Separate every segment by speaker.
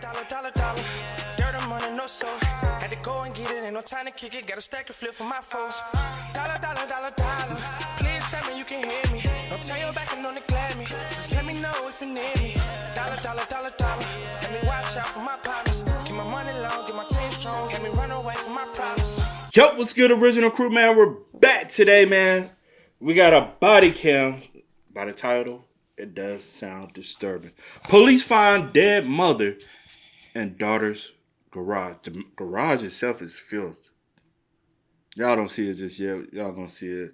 Speaker 1: Dollar. Dirt and money, no soul. Had to go and get it, ain't no time to kick it. Got a stack of flip for my foes. Dollar. Please tell me you can hear me. Don't turn your back and don't neglect me. Just let me know if you need me. Dollar. Let me watch out for my partners. Keep my money long, get my team strong. Let me run away from my problems.
Speaker 2: Yo, what's good, original crew, man? We're back today, man. We got a body cam. By the title, it does sound disturbing. Police find dead mother and daughter's garage. The garage itself is filth. Y'all don't see it just yet. Y'all gonna see it.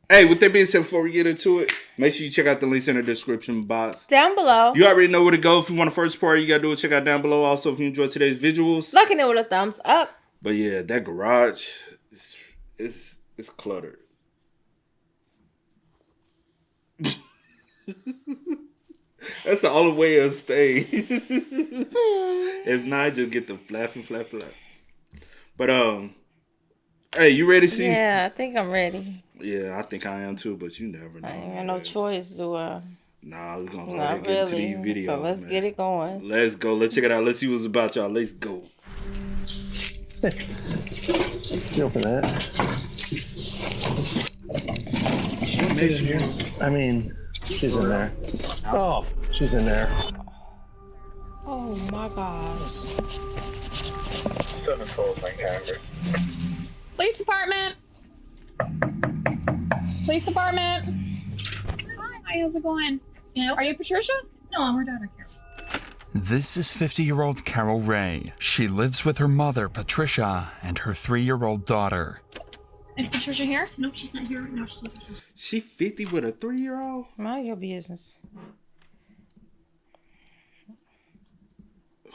Speaker 2: Hey, with that being said, before we get into it, make sure you check out the links in the description box.
Speaker 3: Down below.
Speaker 2: You already know where to go. If you want the first part, you gotta do it. Check out down below. Also, if you enjoyed today's visuals.
Speaker 3: Looking at it with a thumbs up.
Speaker 2: But yeah, that garage is cluttered. That's the only way it'll stay. If not, just get the flap. But hey, you ready, C?
Speaker 3: Yeah, I think I'm ready.
Speaker 2: Yeah, I think I am too, but you never know.
Speaker 3: I ain't got no choice, do I?
Speaker 2: Nah, we're gonna go
Speaker 3: Not
Speaker 2: ahead and get into
Speaker 3: really.
Speaker 2: these videos.
Speaker 3: So let's get it going.
Speaker 2: Let's go. Let's check it out. Let's see what's about, y'all. Let's go.
Speaker 4: You open that. I mean, she's in there. Oh, she's in there.
Speaker 3: Oh my gosh.
Speaker 5: Police department. Hi, how's it going?
Speaker 6: Yeah.
Speaker 5: Are you Patricia?
Speaker 6: No, I'm her daughter, Carol.
Speaker 7: This is 50-year-old Carol Ray. She lives with her mother, Patricia, and her 3-year-old daughter.
Speaker 5: Is Patricia here?
Speaker 6: Nope, she's not here right now. She's with her sister.
Speaker 2: She 50 with a 3-year-old?
Speaker 3: Mind your business.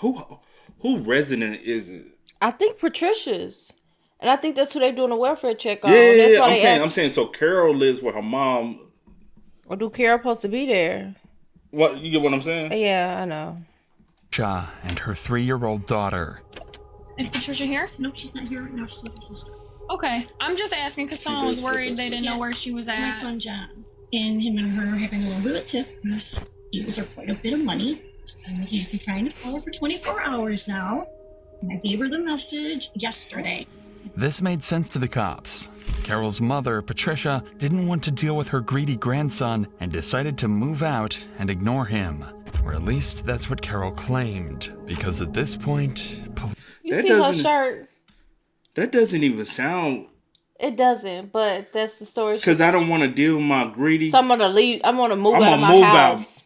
Speaker 2: Who resident is it?
Speaker 3: I think Patricia's. And I think that's who they doing a welfare check on.
Speaker 2: Yeah,
Speaker 3: That's why
Speaker 2: I'm saying so Carol lives with her mom.
Speaker 3: Or do Carol supposed to be there?
Speaker 2: What, you get what I'm saying?
Speaker 3: Yeah, I know.
Speaker 7: Patricia and her 3-year-old daughter.
Speaker 5: Is Patricia here?
Speaker 6: Nope, she's not here right now. She's with her sister.
Speaker 5: Okay, I'm just asking because someone was worried they didn't know where she was
Speaker 6: My
Speaker 5: at.
Speaker 6: son John. And him and her are having a little bit of a tiff because he owes her quite a bit of money. And he's been trying to call her for 24 hours now. And I gave her the message yesterday.
Speaker 7: This made sense to the cops. Carol's mother, Patricia, didn't want to deal with her greedy grandson and decided to move out and ignore him. Or at least that's what Carol claimed. Because at this point,
Speaker 3: You see her shirt?
Speaker 2: That doesn't even sound...
Speaker 3: It doesn't, but that's the story.
Speaker 2: Because I don't want to deal with my greedy...
Speaker 3: So I'm going to leave. I'm going to move out of my house.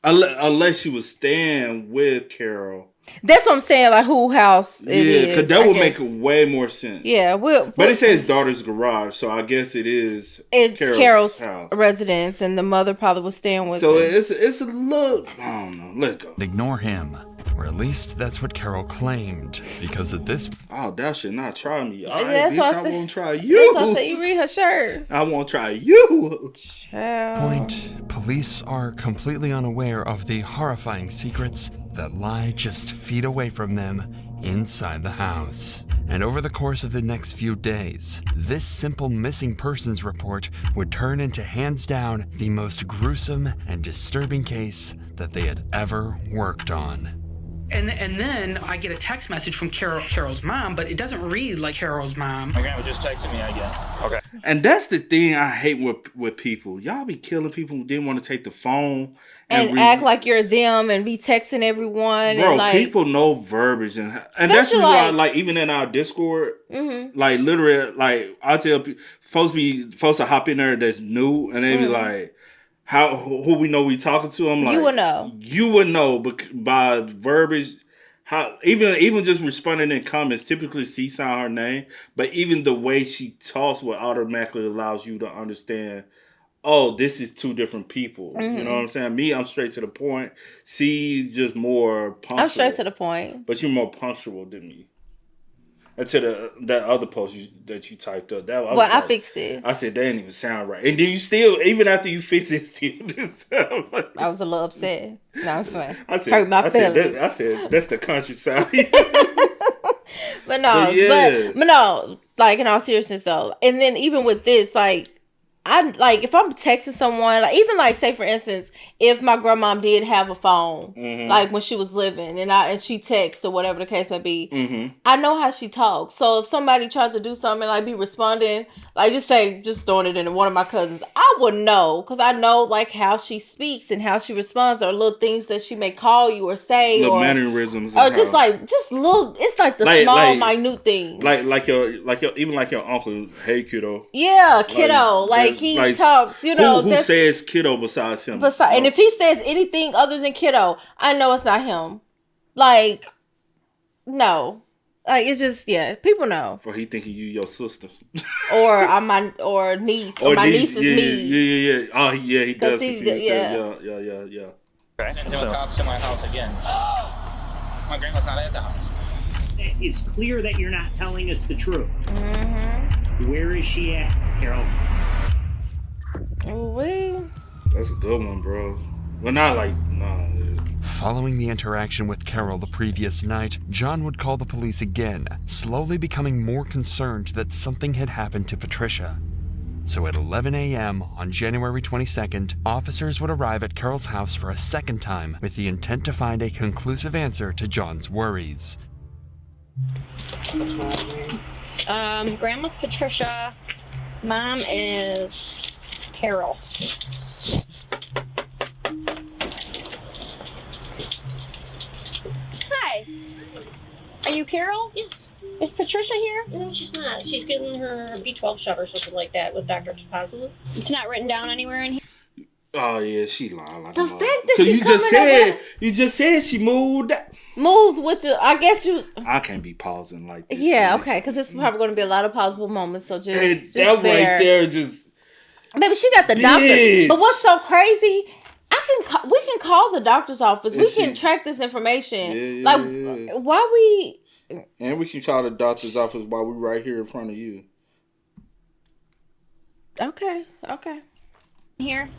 Speaker 2: Unless she was staying with Carol.
Speaker 3: That's what I'm saying, like who house it is.
Speaker 2: Yeah, because that would make way more sense.
Speaker 3: Yeah,
Speaker 2: but it says daughter's garage, so I guess it's
Speaker 3: Carol's
Speaker 2: house.
Speaker 3: residence, and the mother probably was staying with
Speaker 2: so
Speaker 3: her.
Speaker 2: It's a look. I don't know. Let go.
Speaker 7: Ignore him. Or at least that's what Carol claimed. Because at this
Speaker 2: thou should not try me. All right,
Speaker 3: that's
Speaker 2: bitch,
Speaker 3: why
Speaker 2: I won't try you.
Speaker 3: That's why I said you read her shirt.
Speaker 2: I won't try you.
Speaker 7: point, police are completely unaware of the horrifying secrets that lie just feet away from them inside the house. And over the course of the next few days, this simple missing persons report would turn into hands down the most gruesome and disturbing case that they had ever worked on.
Speaker 8: And then I get a text message from Carol's mom, but it doesn't read like Carol's mom.
Speaker 9: My grandma was just texting me, I guess. Okay.
Speaker 2: And that's the thing I hate with people. Y'all be killing people who didn't want to take the phone.
Speaker 3: And act like you're them and be texting everyone.
Speaker 2: Bro,
Speaker 3: and like,
Speaker 2: people know verbiage. And that's why, like, even in our Discord, like, literally, like, I tell people, folks to hop in there that's new, and they be like, who we know we talking to? I'm like, you would know, but by verbiage, how even just responding in comments, typically C sign her name, but even the way she talks will automatically allows you to understand, oh, this is two different people. You know what I'm saying? Me, I'm straight to the point. C's just more punctual.
Speaker 3: I'm straight to the point.
Speaker 2: But you're more punctual than me. To that other post that you typed up. I
Speaker 3: fixed it.
Speaker 2: I said, that didn't even sound right. And then you still, even after you fixed it, still didn't sound right.
Speaker 3: I was a little upset. No, I'm sorry.
Speaker 2: Hurt my feelings. I said, that's the country sound.
Speaker 3: But no, like in all seriousness though. And then even with this, like, if I'm texting someone, like even like say for instance, if my grandmom did have a phone, like when she was living, and she texts or whatever the case may be, I know how she talks. So if somebody tried to do something, like be responding, like just throwing it into one of my cousins, I would know because I know like how she speaks and how she responds, or little things that she may call you or say,
Speaker 2: little
Speaker 3: or
Speaker 2: mannerisms,
Speaker 3: or just little. It's like the small, minute things,
Speaker 2: like your uncle. Hey, kiddo.
Speaker 3: Yeah, kiddo. Like he talks,
Speaker 2: Who says kiddo besides him?
Speaker 3: And if he says anything other than kiddo, I know it's not him. Like, no. Like, it's just, people know.
Speaker 2: For he thinking you your sister.
Speaker 3: or niece. Or my niece is me.
Speaker 2: Yeah. Oh, yeah, he does confuse them.
Speaker 9: Yeah. Okay. Send the cops to my house again. My grandma's not at the house.
Speaker 10: It's clear that you're not telling us the truth. Where is she at, Carol?
Speaker 2: That's a good one, bro. Well, not like, no.
Speaker 7: Following the interaction with Carol the previous night, John would call the police again, slowly becoming more concerned that something had happened to Patricia. So at 11 a.m. on January 22nd, officers would arrive at Carol's house for a second time with the intent to find a conclusive answer to John's worries.
Speaker 11: Grandma's Patricia. Mom is Carol. Hi. Are you Carol?
Speaker 6: Yes.
Speaker 11: Is Patricia here?
Speaker 6: No, she's not. She's getting her B12 shot or something like that with Dr. Positive.
Speaker 11: It's not written down anywhere in here.
Speaker 2: Oh yeah, she lying like
Speaker 3: the fact that she's
Speaker 2: you just said she moved
Speaker 3: with the. I guess you.
Speaker 2: I can't be pausing like this.
Speaker 3: Yeah, okay, because it's probably going to be a lot of possible moments. So just
Speaker 2: that right there, just
Speaker 3: maybe she got the doctor. But what's so crazy? We can call the doctor's office. We can track this information. Why we?
Speaker 2: And we can call the doctor's office while we're right here in front of you.
Speaker 3: Okay.
Speaker 11: Here?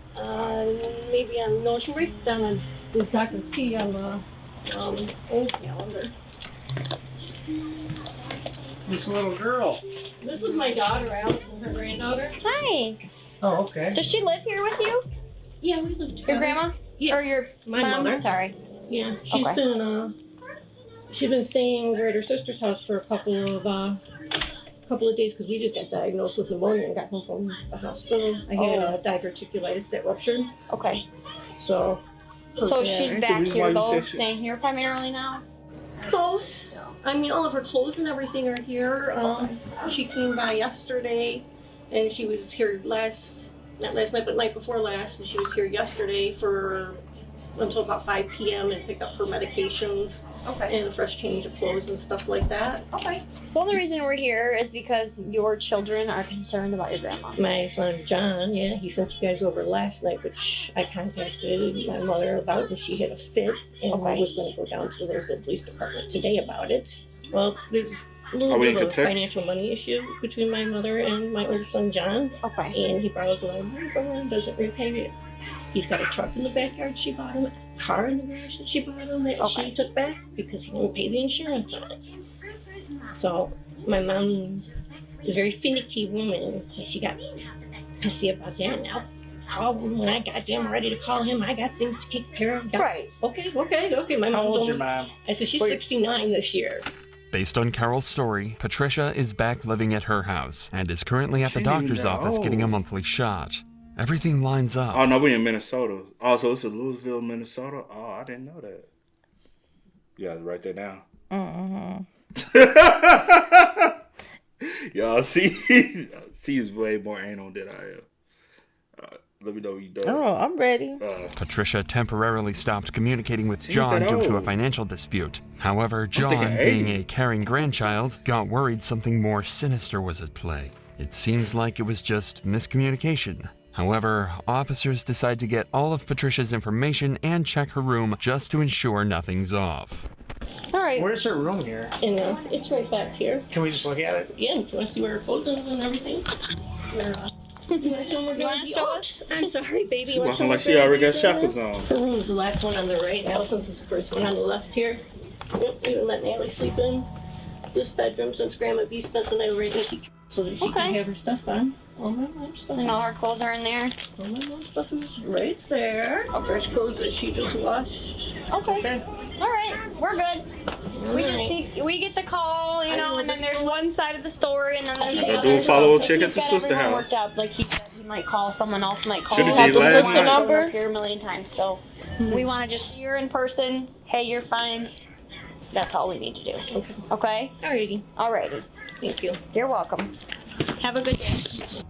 Speaker 6: Maybe on no, she writes down on with Dr. T on the old calendar.
Speaker 10: This little girl.
Speaker 6: This is my daughter, Allison, her granddaughter.
Speaker 11: Hi.
Speaker 10: Oh, okay.
Speaker 11: Does she live here with you?
Speaker 6: Yeah, we live together.
Speaker 11: Your grandma?
Speaker 6: Yeah.
Speaker 11: Or your
Speaker 6: my
Speaker 11: mom?
Speaker 6: mother.
Speaker 11: Sorry.
Speaker 6: Yeah, she's been staying over at her sister's house for a couple of days because we just got diagnosed with pneumonia and got home from the hospital. I had diverticulitis that ruptured.
Speaker 11: Okay.
Speaker 6: So
Speaker 11: she's back here though, staying here primarily now?
Speaker 6: Clothes. I mean, all of her clothes and everything are here. She came by yesterday, and she was here not last night, but night before last, and she was here yesterday until about 5 p.m. and picked up her medications and a fresh change of clothes and stuff like that.
Speaker 11: Okay. Well, the reason we're here is because your children are concerned about your grandma.
Speaker 6: My son, John, he sent you guys over last night, which I contacted my mother about, and she had a fit, and I was going to go down to the Rosewood Police Department today about it. Well, there's a little bit of a financial money issue between my mother and my older son, John.
Speaker 11: Okay.
Speaker 6: And he borrows a lot of money from her and doesn't repay it. He's got a truck in the backyard she bought him, a car in the garage that she bought him that she took back because he didn't pay the insurance on it. So my mom is a very finicky woman, so she got pissy about that. Now, call him when I goddamn ready to call him. I got things to take care of.
Speaker 11: Right.
Speaker 6: Okay. My mom.
Speaker 10: How old's your mom?
Speaker 6: I said she's 69 this year.
Speaker 7: Based on Carol's story, Patricia is back living at her house and is currently at the doctor's office getting a monthly shot. Everything lines up.
Speaker 2: Oh, no, we're in Minnesota. Oh, so it's in Louisville, Minnesota? Oh, I didn't know that. You gotta write that down. Y'all see is way more anal than I am. Let me know when you're done.
Speaker 3: Oh, I'm ready.
Speaker 7: Patricia temporarily stopped communicating with John due to a financial dispute. However, John, being a caring grandchild, got worried something more sinister was at play. It seems like it was just miscommunication. However, officers decide to get all of Patricia's information and check her room just to ensure nothing's off.
Speaker 11: All right.
Speaker 10: Where's her room here?
Speaker 6: And it's right back here.
Speaker 10: Can we just look at it?
Speaker 6: Yeah, if you want to see where her clothes are and everything. You want to show us? I'm sorry, baby.
Speaker 2: She walking like she already got shackles on.
Speaker 6: Her room's the last one on the right. Allison's is the first one on the left here. Yep, we would let Natalie sleep in this bedroom since Grandma B spent the night over at so that she can have her stuff on. All my mom's stuff.
Speaker 11: And all her clothes are in there.
Speaker 6: All my mom's stuff is right there. There's clothes that she just lost.
Speaker 11: Okay. All right, we're good. We get the call, you know, and then there's one side of the story, and then there's the other.
Speaker 2: Do a follow-up check at the
Speaker 11: He's got
Speaker 2: sister
Speaker 11: everyone
Speaker 2: house.
Speaker 11: worked up. Like he said, he might call. Someone else might call.
Speaker 2: Should it
Speaker 3: Have
Speaker 2: be
Speaker 3: the
Speaker 2: last
Speaker 3: sister
Speaker 2: night?
Speaker 3: number?
Speaker 11: Here a million times, so we want to just see her in person. Hey, you're fine. That's all we need to do. Okay?
Speaker 6: Alrighty.
Speaker 11: Alrighty.
Speaker 6: Thank you.
Speaker 11: You're welcome. Have a good day.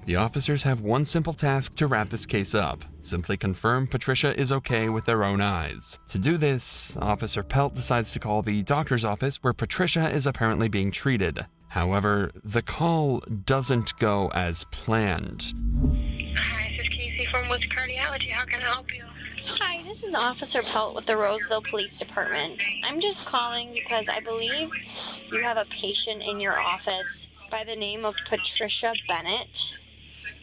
Speaker 7: The officers have one simple task to wrap this case up. Simply confirm Patricia is okay with their own eyes. To do this, Officer Pelt decides to call the doctor's office where Patricia is apparently being treated. However, the call doesn't go as planned.
Speaker 12: Hi, this is Casey from Woods Cardiology. How can I help you?
Speaker 11: Hi, this is Officer Pelt with the Roseville Police Department. I'm just calling because I believe you have a patient in your office by the name of Patricia Bennett.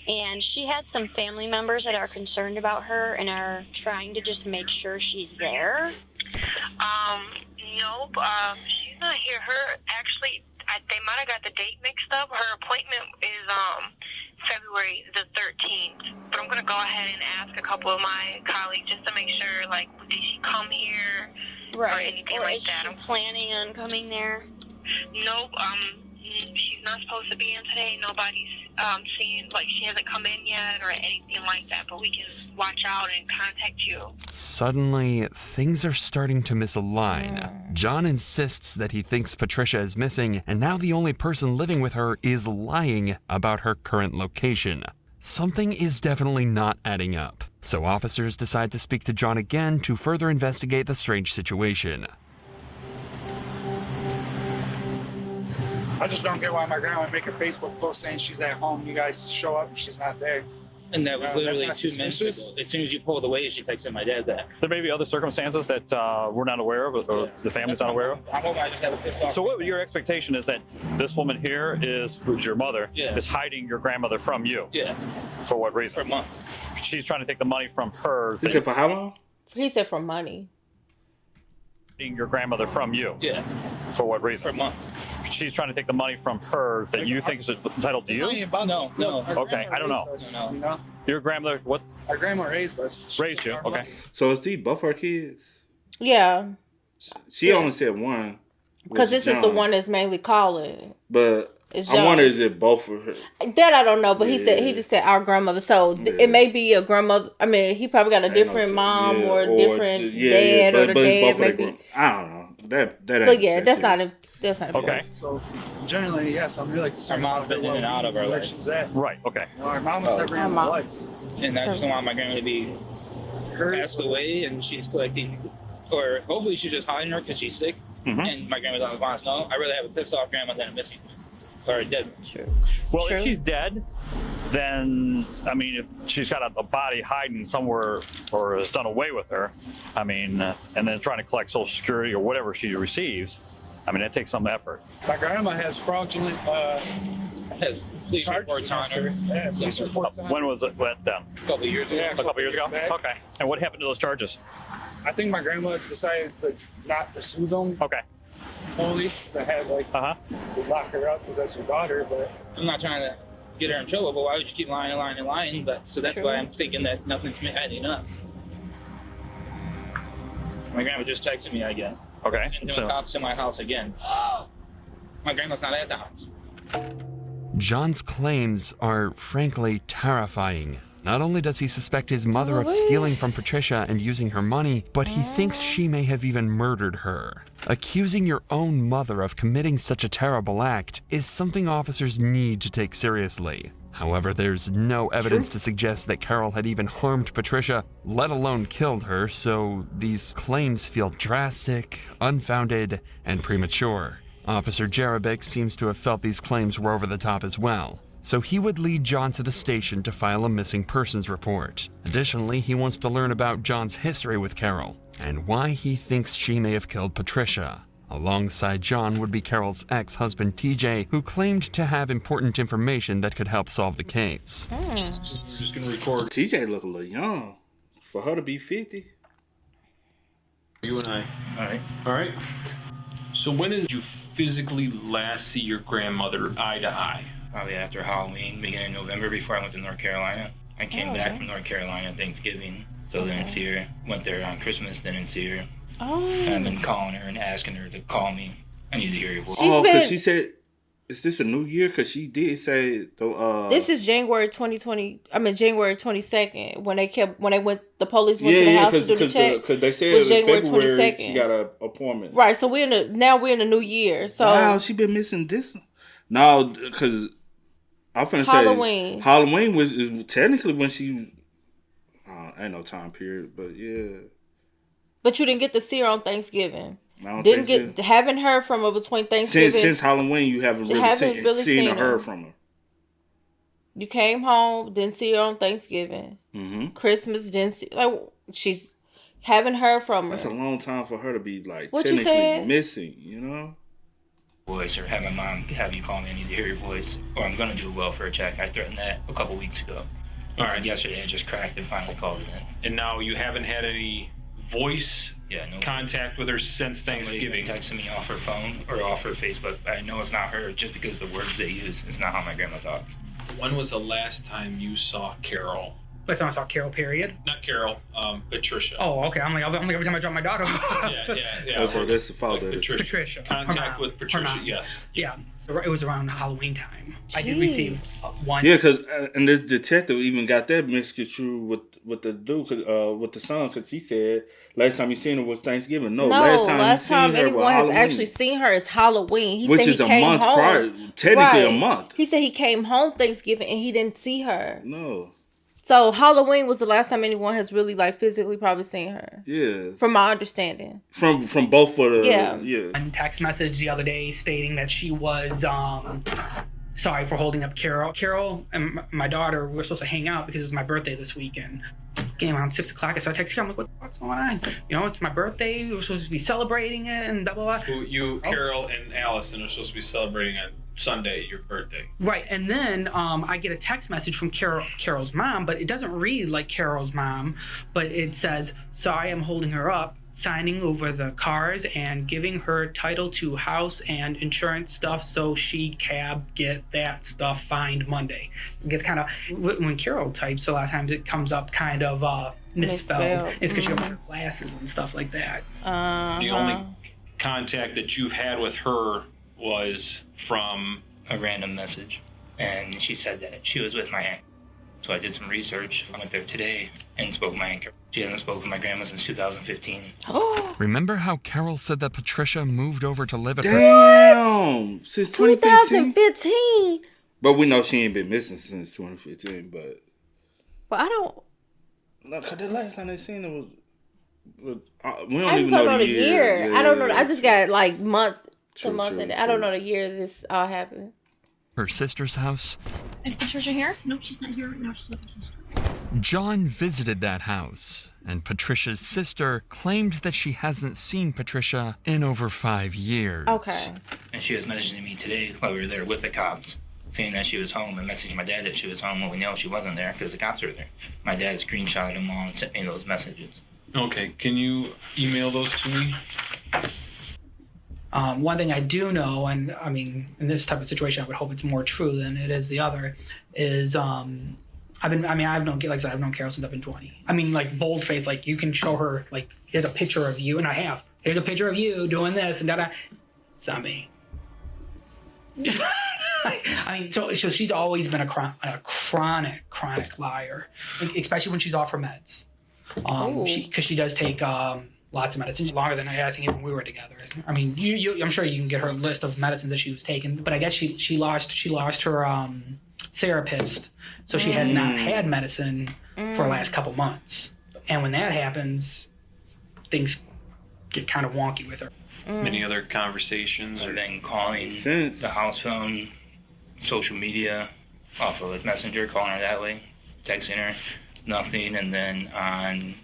Speaker 11: And she has some family members that are concerned about her and are trying to just make sure she's there.
Speaker 12: Nope. She's not here. Her, actually, they might have got the date mixed up. Her appointment is, February the 13th. But I'm going to go ahead and ask a couple of my colleagues just to make sure, like, did she come here? Or anything like that.
Speaker 11: Is she planning on coming there?
Speaker 12: Nope. She's not supposed to be in today. Nobody's seeing, like, she hasn't come in yet or anything like that, but we can watch out and contact you.
Speaker 7: Suddenly, things are starting to misalign. John insists that he thinks Patricia is missing, and now the only person living with her is lying about her current location. Something is definitely not adding up. So officers decide to speak to John again to further investigate the strange situation.
Speaker 13: I just don't get why my grandma would make a Facebook post saying she's at home. You guys show up and she's not there.
Speaker 9: And that was literally 2 minutes ago.
Speaker 13: suspicious.
Speaker 9: As soon as you pulled away, she texted my dad that.
Speaker 14: There may be other circumstances that we're not aware of, or the family's not aware of.
Speaker 9: I'm hoping I just have a pissed off.
Speaker 14: So what your expectation is that this woman here who's your mother,
Speaker 9: Yeah.
Speaker 14: is hiding your grandmother from you?
Speaker 9: Yeah.
Speaker 14: For what reason?
Speaker 9: For months.
Speaker 14: She's trying to take the money from her.
Speaker 2: He said for how long?
Speaker 3: He said for money.
Speaker 14: Hiding your grandmother from you?
Speaker 9: Yeah.
Speaker 14: For what reason?
Speaker 9: For months.
Speaker 14: She's trying to take the money from her that you think is entitled to
Speaker 13: It's not
Speaker 14: you?
Speaker 13: even about
Speaker 9: No.
Speaker 13: Our
Speaker 14: Okay,
Speaker 13: grandma
Speaker 14: I don't know.
Speaker 13: raised us, you know?
Speaker 14: Your grandmother, what?
Speaker 13: Our grandma raised us.
Speaker 14: Raised you, okay.
Speaker 2: So is these both her kids?
Speaker 3: Yeah.
Speaker 2: She only said one.
Speaker 3: Because
Speaker 2: which
Speaker 3: this is the
Speaker 2: John.
Speaker 3: one that's mainly calling.
Speaker 2: But
Speaker 3: It's
Speaker 2: I wonder,
Speaker 3: John.
Speaker 2: is it both of her?
Speaker 3: That I don't know, but he
Speaker 2: Yeah.
Speaker 3: just said our grandmother. So it may be a grandmother. I mean, he probably got a different mom or a different dad, or the
Speaker 2: but it's
Speaker 3: dad
Speaker 2: both of
Speaker 3: maybe.
Speaker 2: I don't know. That ain't
Speaker 3: But yeah, that's
Speaker 2: sensitive.
Speaker 3: not
Speaker 14: Okay.
Speaker 13: So generally, yes, I'm really concerned.
Speaker 9: Our mom's been in and out of our
Speaker 13: where
Speaker 9: life.
Speaker 13: she's at.
Speaker 14: Right, okay.
Speaker 13: You know, our mom was never in my life.
Speaker 9: And I just don't want my grandma to be passed away and she's collecting, or hopefully she's just hiding her because she's sick. And my grandma doesn't want to know. I'd rather have a pissed off grandma than a missing or a dead.
Speaker 3: True.
Speaker 14: Well,
Speaker 3: True.
Speaker 14: if she's dead, then, I mean, if she's got a body hiding somewhere or has done away with her, I mean, and then trying to collect Social Security or whatever she receives, I mean, that takes some effort.
Speaker 13: My grandma has fraudulent
Speaker 9: Has police reports on her.
Speaker 13: Yeah, police reports on her.
Speaker 14: When was it done?
Speaker 9: A couple of years ago.
Speaker 13: Yeah,
Speaker 14: A couple years ago?
Speaker 13: back.
Speaker 14: Okay. And what happened to those charges?
Speaker 13: I think my grandma decided to not pursue them
Speaker 14: Okay.
Speaker 13: fully. They had like lock her up because that's her daughter. But
Speaker 9: I'm not trying to get her in trouble, but why would you keep lying? But so that's why I'm thinking that nothing's adding up. My grandma just texted me again.
Speaker 14: Okay.
Speaker 9: And doing cops to my house again. My grandma's not at the house.
Speaker 7: John's claims are frankly terrifying. Not only does he suspect his mother of stealing from Patricia and using her money, but he thinks she may have even murdered her. Accusing your own mother of committing such a terrible act is something officers need to take seriously. However, there's no evidence to suggest that Carol had even harmed Patricia, let alone killed her, so these claims feel drastic, unfounded, and premature. Officer Jarabek seems to have felt these claims were over the top as well, so he would lead John to the station to file a missing persons report. Additionally, he wants to learn about John's history with Carol and why he thinks she may have killed Patricia. Alongside John would be Carol's ex-husband TJ, who claimed to have important information that could help solve the case.
Speaker 2: We're just gonna record. TJ look a little young for her to be 50.
Speaker 15: You and I. All right. So when did you physically last see your grandmother eye to eye?
Speaker 9: probably after Halloween, beginning of November, before I went to North Carolina. I came back from North Carolina Thanksgiving, so didn't see her. Went there on Christmas, didn't see her. I've been calling her and asking her to call me. I need to hear your voice.
Speaker 2: Because she said, is this a new year? Because she did say...
Speaker 3: this is January 2020. I mean, January 22nd, when the police went to the house to do the check.
Speaker 2: Because they said in
Speaker 3: January
Speaker 2: February
Speaker 3: 22nd.
Speaker 2: she got an appointment.
Speaker 3: Right, so we're in the new year. So
Speaker 2: wow, she been missing this? No, because I'm finna say... Halloween is technically when she... ain't no time period, but yeah.
Speaker 3: But you didn't get to see her on Thanksgiving. Haven't heard from her between Thanksgiving.
Speaker 2: Since Halloween, you haven't really seen her from her.
Speaker 3: You came home, didn't see her on Thanksgiving.
Speaker 2: Mm-hmm.
Speaker 3: Christmas, didn't see. She's haven't heard from her.
Speaker 2: That's a long time for her to be
Speaker 3: what
Speaker 2: technically missing. You know.
Speaker 9: Voice, or have my mom have you call me. I need to hear your voice, or I'm gonna do a welfare check. I threatened that a couple weeks ago. All right. Yesterday, I just cracked and finally called it in.
Speaker 16: And now you haven't had any voice contact with her since Thanksgiving.
Speaker 9: Somebody's been texting me off her phone or off her Facebook. I know it's not her just because the words they use. It's not how my grandma talks.
Speaker 15: When was the last time you saw Carol?
Speaker 8: Last time I saw Carol, period.
Speaker 15: Not Carol, Patricia.
Speaker 8: Oh, okay. I'm like every time I drop my daughter.
Speaker 2: yeah. So that's the father.
Speaker 8: Patricia.
Speaker 15: Contact with Patricia, yes.
Speaker 8: Yeah. It was around Halloween time. Jeez. I did receive one.
Speaker 2: Yeah, because and the detective even got that misconstrued with the dude, with the son, because he said last time he seen her was Thanksgiving. No, last time anyone has
Speaker 3: actually seen her is Halloween.
Speaker 2: Which is a month prior, technically a month.
Speaker 3: He said he came home Thanksgiving and he didn't see her.
Speaker 2: No.
Speaker 3: So Halloween was the last time anyone has really physically probably seen her.
Speaker 2: Yeah.
Speaker 3: From my understanding.
Speaker 2: From both of the
Speaker 3: yeah.
Speaker 8: A text message the other day stating that she was sorry for holding up Carol. Carol and my daughter were supposed to hang out because it was my birthday this weekend. Came around 6 o'clock. So I texted her. I'm like, what the fuck's going on? It's my birthday. We're supposed to be celebrating it and blah blah blah.
Speaker 15: You, Carol, and Allison are supposed to be celebrating it Sunday, your birthday.
Speaker 8: Right, and then I get a text message from Carol's mom, but it doesn't read like Carol's mom, but it says, sorry, I'm holding her up, signing over the cars and giving her title to house and insurance stuff so she can get that stuff fined Monday. It gets kind of, when Carol types, a lot of times it comes up kind of misspelled. It's because she don't wear glasses and stuff like that.
Speaker 15: The only contact that you've had with her was from
Speaker 9: a random message, and she said that she was with my aunt. So I did some research. I went there today and spoke with my aunt. She hasn't spoken with my grandma since 2015.
Speaker 7: Remember how Carol said that Patricia moved over to live at her?
Speaker 2: Damn! Since
Speaker 3: 2015?
Speaker 2: But we know she ain't been missing since 2015, but
Speaker 3: I don't...
Speaker 2: No, because the last time they seen her was... We don't
Speaker 3: I just
Speaker 2: even
Speaker 3: don't
Speaker 2: know
Speaker 3: the year.
Speaker 2: Yeah,
Speaker 3: I don't know.
Speaker 2: yeah,
Speaker 3: I just got month to
Speaker 2: True,
Speaker 3: month.
Speaker 2: true,
Speaker 3: I don't know the year this all happened.
Speaker 7: Her sister's house.
Speaker 5: Is Patricia here?
Speaker 6: No, she's not here right now. She's with her sister.
Speaker 7: John visited that house, and Patricia's sister claimed that she hasn't seen Patricia in over 5 years.
Speaker 3: Okay.
Speaker 9: And she was messaging me today while we were there with the cops, saying that she was home, and messaging my dad that she was home when we know she wasn't there because the cops were there. My dad screenshotted them all and sent me those messages.
Speaker 15: Okay, can you email those to me?
Speaker 8: One thing I do know, and I mean, in this type of situation, I would hope it's more true than it is the other, is I've known Carol since I've been 20. I mean, boldface, you can show her, here's a picture of you, and I have. Here's a picture of you doing this, and da-da. It's not me. I mean, so she's always been a chronic liar, especially when she's off her meds. Because she does take lots of medicine, longer than I think even we were together. I mean, I'm sure you can get her list of medicines that she was taking, but I guess she lost her therapist, so she has not had medicine for the last couple months. And when that happens, things get kind of wonky with her.
Speaker 15: Any other conversations?
Speaker 9: I've been calling the house phone, social media, off of Messenger, calling her that way, texting her, nothing. And then on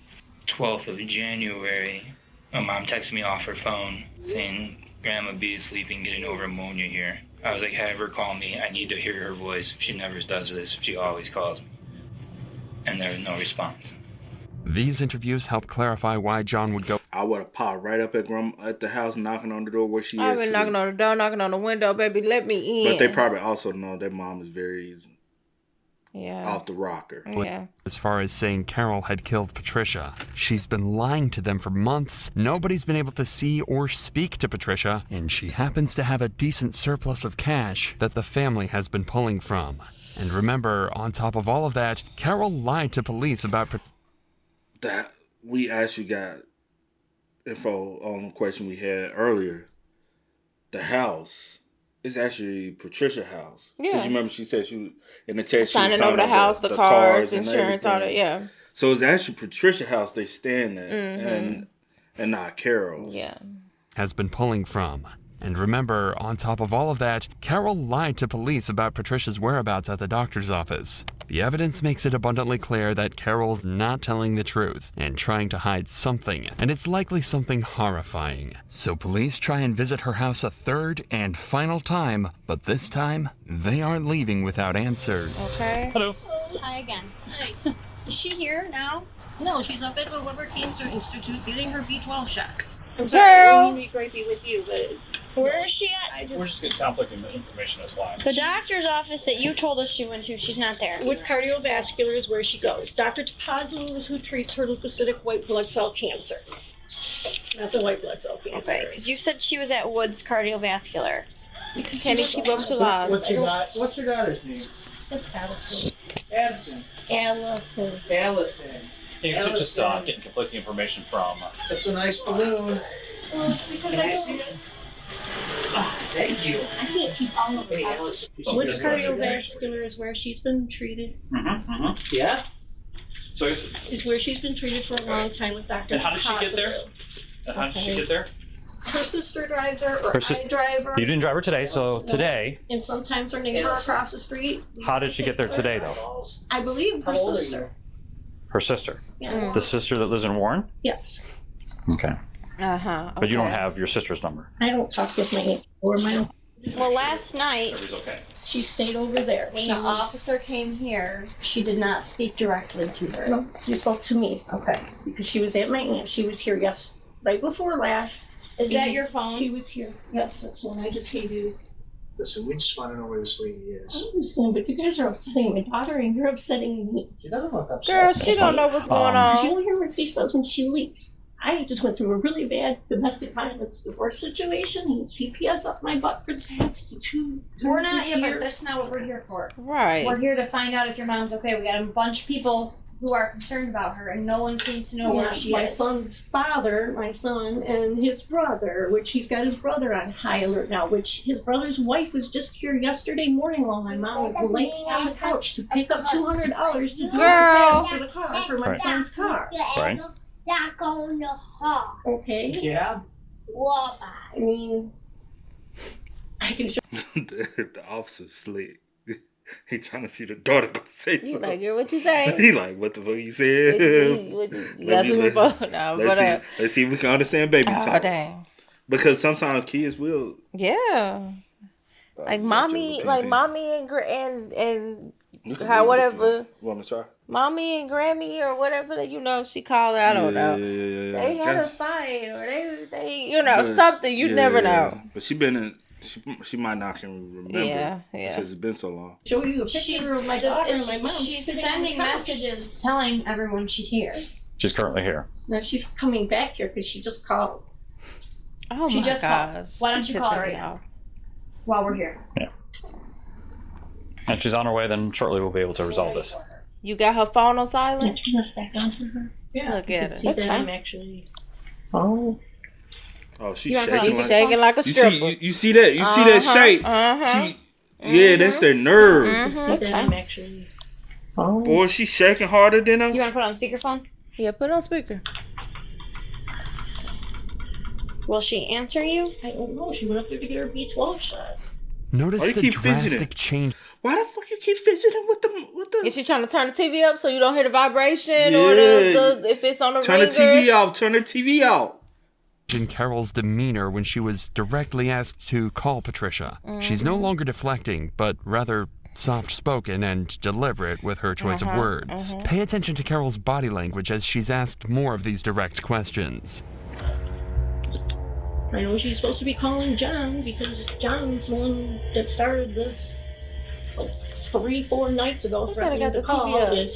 Speaker 9: 12th of January, my mom texted me off her phone saying, Grandma B is sleeping, getting over pneumonia here. I was like, have her call me. I need to hear her voice. She never does this. She always calls me. And there was no response.
Speaker 7: These interviews help clarify why John would go.
Speaker 2: I would have popped right up at the house, knocking on the door where she is.
Speaker 3: I've been knocking on the door, knocking on the window, baby, let me in.
Speaker 2: But they probably also know that mom is very off the rocker.
Speaker 3: Yeah.
Speaker 7: As far as saying Carol had killed Patricia, she's been lying to them for months. Nobody's been able to see or speak to Patricia, and she happens to have a decent surplus of cash that the family has been pulling from. And remember, on top of all of that, Carol lied to police about
Speaker 2: that. We actually got info on the question we had earlier. The house is actually Patricia's house.
Speaker 3: Yeah.
Speaker 2: Because you remember she said she was in the text
Speaker 3: signing over the house, the cars, insurance, all that. Yeah.
Speaker 2: So it's actually Patricia's house they stand at, and not Carol's.
Speaker 3: Yeah.
Speaker 7: Has been pulling from. And remember, on top of all of that, Carol lied to police about Patricia's whereabouts at the doctor's office. The evidence makes it abundantly clear that Carol's not telling the truth and trying to hide something, and it's likely something horrifying. So police try and visit her house a third and final time, but this time, they aren't leaving without answers.
Speaker 3: Okay.
Speaker 14: Hello.
Speaker 11: Hi again. Hi. Is she here now?
Speaker 6: No, she's up at the Liver Cancer Institute getting her B12 shot. I'm
Speaker 3: sorry,
Speaker 6: I don't mean to be gripey with you, but
Speaker 11: Where is she at?
Speaker 15: We're just getting conflicting information. That's why.
Speaker 11: The doctor's office that you told us she went to, she's not there.
Speaker 6: with cardiovascular is where she goes. Dr. Tapazzo is who treats her leukocytic white blood cell cancer. Not the white blood cell cancer.
Speaker 11: Okay, because you said she was at Woods Cardiovascular.
Speaker 3: Can he keep up to lies?
Speaker 4: What's your daughter's name?
Speaker 6: That's Allison.
Speaker 4: Addison.
Speaker 6: Allison.
Speaker 4: Allison.
Speaker 15: Yeah, so just getting conflicting information from.
Speaker 4: That's a nice balloon.
Speaker 6: Well, it's because
Speaker 4: Can I see it? Oh, thank you.
Speaker 6: I can't keep all of
Speaker 4: Hey,
Speaker 6: it.
Speaker 4: Allison.
Speaker 6: Woods Cardiovascular is where she's been treated.
Speaker 4: Yeah?
Speaker 15: So
Speaker 6: Is where she's been treated for a long time with Dr.
Speaker 15: And how did she get there?
Speaker 6: Tapazzo.
Speaker 15: How did she get there?
Speaker 6: Her sister drives her, or I drive her.
Speaker 14: You didn't drive her today, so today,
Speaker 6: And sometimes her neighbor across the street.
Speaker 14: how did she get there today, though?
Speaker 6: I believe her
Speaker 4: How old are
Speaker 6: sister.
Speaker 14: Her sister.
Speaker 6: Yes.
Speaker 14: The sister that lives in Warren?
Speaker 6: Yes.
Speaker 14: Okay.
Speaker 3: Uh-huh.
Speaker 14: But you don't have your sister's number.
Speaker 6: I don't talk with my aunt or my.
Speaker 11: Well, last night
Speaker 15: Everything's okay.
Speaker 6: She stayed over there.
Speaker 11: when the officer came here, she did not speak directly to her.
Speaker 6: No, she spoke to me.
Speaker 11: Okay.
Speaker 6: Because she was at my aunt. She was here right before last.
Speaker 11: Is that
Speaker 6: And
Speaker 11: your phone?
Speaker 6: She was here. Yes, that's the one I just gave you.
Speaker 4: Listen, we just want to know where this lady
Speaker 6: I
Speaker 4: is.
Speaker 6: understand, but you guys are upsetting my daughter and you're upsetting me.
Speaker 4: She doesn't look upset.
Speaker 3: Girl, she don't know what's going
Speaker 6: She
Speaker 3: on.
Speaker 6: only hear what she says when she leaves. I just went through a really bad domestic violence divorce situation and CPS up my butt for the past two
Speaker 11: We're not
Speaker 6: this
Speaker 11: here,
Speaker 6: year.
Speaker 11: but that's not what we're here for.
Speaker 3: Right.
Speaker 11: We're here to find out if your mom's okay. We got a bunch of people who are concerned about her, and no one seems to know where she
Speaker 6: my
Speaker 11: is.
Speaker 6: son's father, my son, and his brother, which he's got his brother on high alert now, which his brother's wife was just here yesterday morning while my mom was laying on the couch to pick up $200 to do the tags for the car, for my
Speaker 14: Right.
Speaker 6: son's car.
Speaker 14: Right.
Speaker 6: Okay?
Speaker 4: Yeah?
Speaker 6: I mean, I can show
Speaker 2: The officer's slick. He trying to see the daughter go say
Speaker 3: He's
Speaker 2: something.
Speaker 3: like, girl, what you say?
Speaker 2: He like, what the fuck you said?
Speaker 3: You got some info? No, but
Speaker 2: Let's see if we can understand baby
Speaker 3: oh,
Speaker 2: talk.
Speaker 3: dang.
Speaker 2: Because sometimes kids will.
Speaker 3: Yeah. Like mommy and
Speaker 2: You
Speaker 3: how whatever.
Speaker 2: Want to try?
Speaker 3: Mommy and Grammy or whatever that she called her, I don't know.
Speaker 2: Yeah.
Speaker 3: They had a fight or they something you never know.
Speaker 2: But she been in. She might not can remember.
Speaker 3: Yeah.
Speaker 2: Because it's been so long.
Speaker 6: show you a picture of my daughter and my mom.
Speaker 11: She's
Speaker 6: sitting on the
Speaker 11: sending
Speaker 6: couch.
Speaker 11: messages telling everyone she's here.
Speaker 14: She's currently here.
Speaker 6: No, she's coming back here because she just called.
Speaker 3: Oh
Speaker 11: She
Speaker 3: my
Speaker 11: just
Speaker 3: gosh.
Speaker 11: called. Why don't you call her right now? While we're here.
Speaker 14: Yeah. And she's on her way, then shortly we'll be able to resolve this.
Speaker 3: You got her phone on silent?
Speaker 6: Let's back on to her.
Speaker 4: Yeah.
Speaker 3: Look
Speaker 6: You
Speaker 3: at
Speaker 6: can
Speaker 3: it.
Speaker 6: see that I'm actually. Oh.
Speaker 2: Oh, she's
Speaker 3: She's
Speaker 2: shaking.
Speaker 3: shaking like a stripper.
Speaker 2: You see that? You see that shake? Yeah, that's their nerve.
Speaker 6: You can see that I'm actually. Oh.
Speaker 2: Boy, she's shaking harder than us.
Speaker 11: You want to put on speakerphone?
Speaker 3: Yeah, put it on speaker.
Speaker 11: Will she answer you?
Speaker 6: I don't know. She went up there to get her B12 shot.
Speaker 7: Notice
Speaker 2: Why you
Speaker 7: the
Speaker 2: keep
Speaker 7: drastic
Speaker 2: fidgeting?
Speaker 7: change.
Speaker 2: Why the fuck you keep fidgeting with the?
Speaker 3: Is she trying to turn the TV up so you don't hear the vibration or the if it's on the
Speaker 2: Turn the
Speaker 3: ringer?
Speaker 2: TV off. Turn the TV out.
Speaker 7: In Carol's demeanor when she was directly asked to call Patricia. She's no longer deflecting, but rather soft-spoken and deliberate with her choice of words. Pay attention to Carol's body language as she's asked more of these direct questions.
Speaker 6: I know she's supposed to be calling John because John's the one that started this like 3-4 nights ago, threatening to call if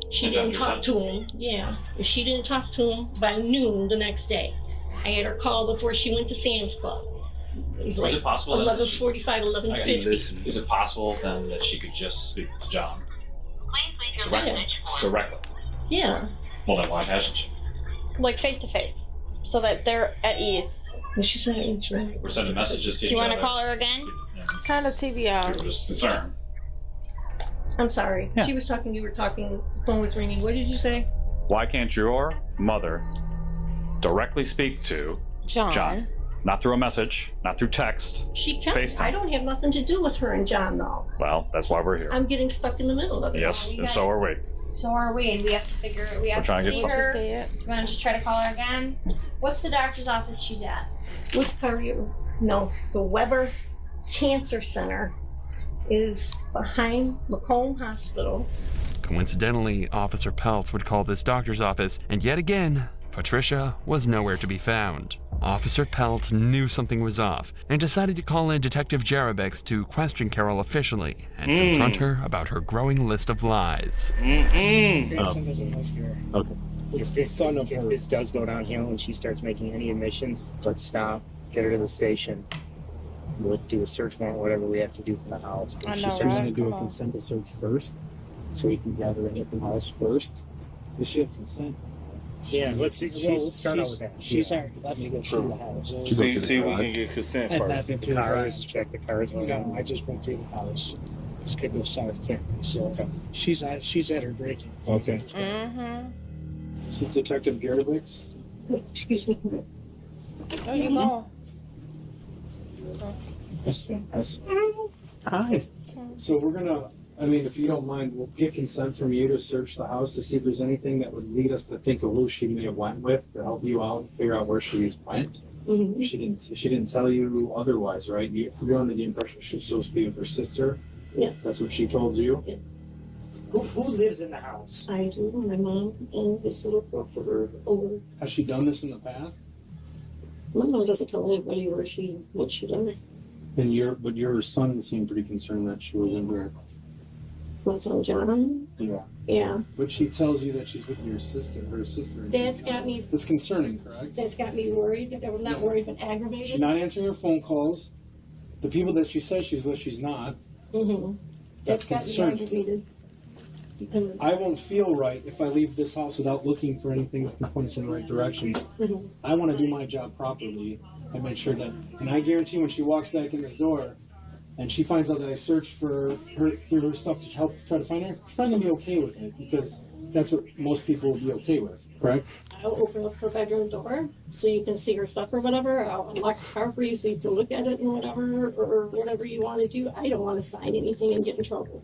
Speaker 6: she didn't talk to him. Yeah, if she didn't talk to him by noon the next day. I had her call before she went to Sam's Club. It was like 11:45, 11:50.
Speaker 17: Is it possible then that she could just speak to John directly?
Speaker 6: Yeah.
Speaker 17: Well, then why hasn't she?
Speaker 11: Like face to face, so that they're at ease.
Speaker 6: She's not answering.
Speaker 17: We're sending messages to
Speaker 11: Do
Speaker 17: each
Speaker 11: you
Speaker 17: other.
Speaker 11: want to call her again?
Speaker 3: Turn the TV on.
Speaker 17: You're just concerned.
Speaker 6: I'm sorry.
Speaker 14: Yeah.
Speaker 6: She was talking, you were talking, phone was ringing. What did you say?
Speaker 14: Why can't your mother directly speak to
Speaker 3: John?
Speaker 14: Not through a message, not through text.
Speaker 6: She can.
Speaker 14: FaceTime.
Speaker 6: I don't have nothing to do with her and John, though.
Speaker 14: Well, that's why we're here.
Speaker 6: I'm getting stuck in the middle of it.
Speaker 14: Yes, and so are we.
Speaker 11: So are we, and we have to figure. We have
Speaker 14: trying
Speaker 11: to
Speaker 14: to
Speaker 11: see
Speaker 14: get
Speaker 11: her.
Speaker 3: See it.
Speaker 11: You want to just try to call her again? What's the doctor's office she's at?
Speaker 6: Which cardio? No, the Weber Cancer Center is behind Macomb Hospital.
Speaker 7: Coincidentally, Officer Peltz would call this doctor's office, and yet again, Patricia was nowhere to be found. Officer Pelt knew something was off and decided to call in Detective Jerebex to question Carol officially and confront her about her growing list of lies.
Speaker 10: Grandson doesn't live here.
Speaker 7: Okay.
Speaker 10: If this does go downhill and she starts making any admissions, let's stop, get her to the station. We'll do a search warrant, whatever we have to do for the house. But if she starts
Speaker 4: going to do a consent search first, so we can gather anything from the house first. Does she have consent?
Speaker 10: Yeah, let's see. Well, let's start out with that. She's already let me go through the house.
Speaker 2: See, we can get consent
Speaker 10: I've
Speaker 2: first.
Speaker 10: not been through the cars. Check the cars. No, I just went through the house. It's good to South County. So she's at her breaking.
Speaker 4: Okay.
Speaker 3: Mm-hmm.
Speaker 4: This is Detective Gervix.
Speaker 6: Excuse me.
Speaker 3: There you go.
Speaker 4: Yes. Hi. So we're gonna, if you don't mind, we'll get consent from you to search the house to see if there's anything that would lead us to think of who she may have went with to help you out and figure out where she went.
Speaker 6: Mm-hmm.
Speaker 4: She didn't tell you otherwise, right? You're under the impression she was supposed to be with her sister.
Speaker 6: Yes.
Speaker 4: That's what she told you.
Speaker 6: Yeah.
Speaker 10: Who lives in the house?
Speaker 6: I do. My mom and this little girl over.
Speaker 4: Has she done this in the past?
Speaker 6: My mom doesn't tell anybody what she does.
Speaker 4: And your son seemed pretty concerned that she was in there.
Speaker 6: What's on John?
Speaker 4: Yeah.
Speaker 6: Yeah.
Speaker 4: But she tells you that she's with her sister.
Speaker 6: That's got me.
Speaker 4: That's concerning, correct?
Speaker 6: That's got me worried. I'm not worried, but aggravated.
Speaker 4: She's not answering her phone calls. The people that she says she's with, she's not.
Speaker 6: Mm-hmm. That's got me
Speaker 4: concerning.
Speaker 6: aggravated. Because
Speaker 4: I won't feel right if I leave this house without looking for anything that can point us in the right direction.
Speaker 6: Mhm.
Speaker 4: I want to do my job properly and make sure that. And I guarantee when she walks back in this door, and she finds out that I searched for her stuff to help try to find her, she's probably gonna be okay with it because that's what most people would be okay with. Correct?
Speaker 6: I'll open up her bedroom door so you can see her stuff or whatever. I'll unlock the car for you so you can look at it and whatever, or whatever you want to do. I don't want to sign anything and get in trouble.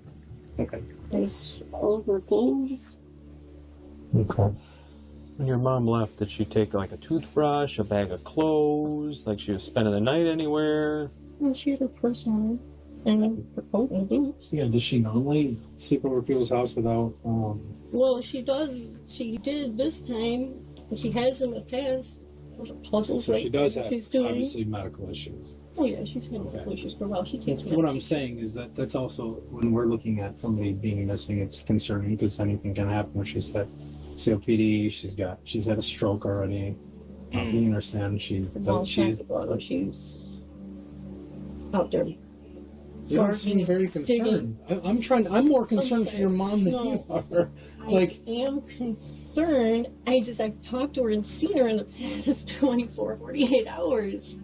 Speaker 4: Okay.
Speaker 6: There's all of her things.
Speaker 18: Okay. When your mom left, did she take like a toothbrush, a bag of clothes? Like she was spending the night anywhere?
Speaker 6: Well, she had her purse on her and her coat and boots.
Speaker 4: Yeah. Does she normally sleep over people's house without?
Speaker 6: Well, she does. She did this time. And she has in the past. Those are puzzles,
Speaker 4: So
Speaker 6: right?
Speaker 4: she does have
Speaker 6: She's doing.
Speaker 4: obviously medical issues.
Speaker 6: Oh yeah, she's had medical issues for a while. She takes
Speaker 4: What I'm saying is that's also when we're looking at somebody being missing, it's concerning because anything can happen. She's had COPD. She's had a stroke already. You understand? She's
Speaker 6: out there.
Speaker 4: You don't seem very concerned. I'm more concerned for your mom than you are.
Speaker 6: I am concerned. I've talked to her and seen her in the past 24, 48 hours.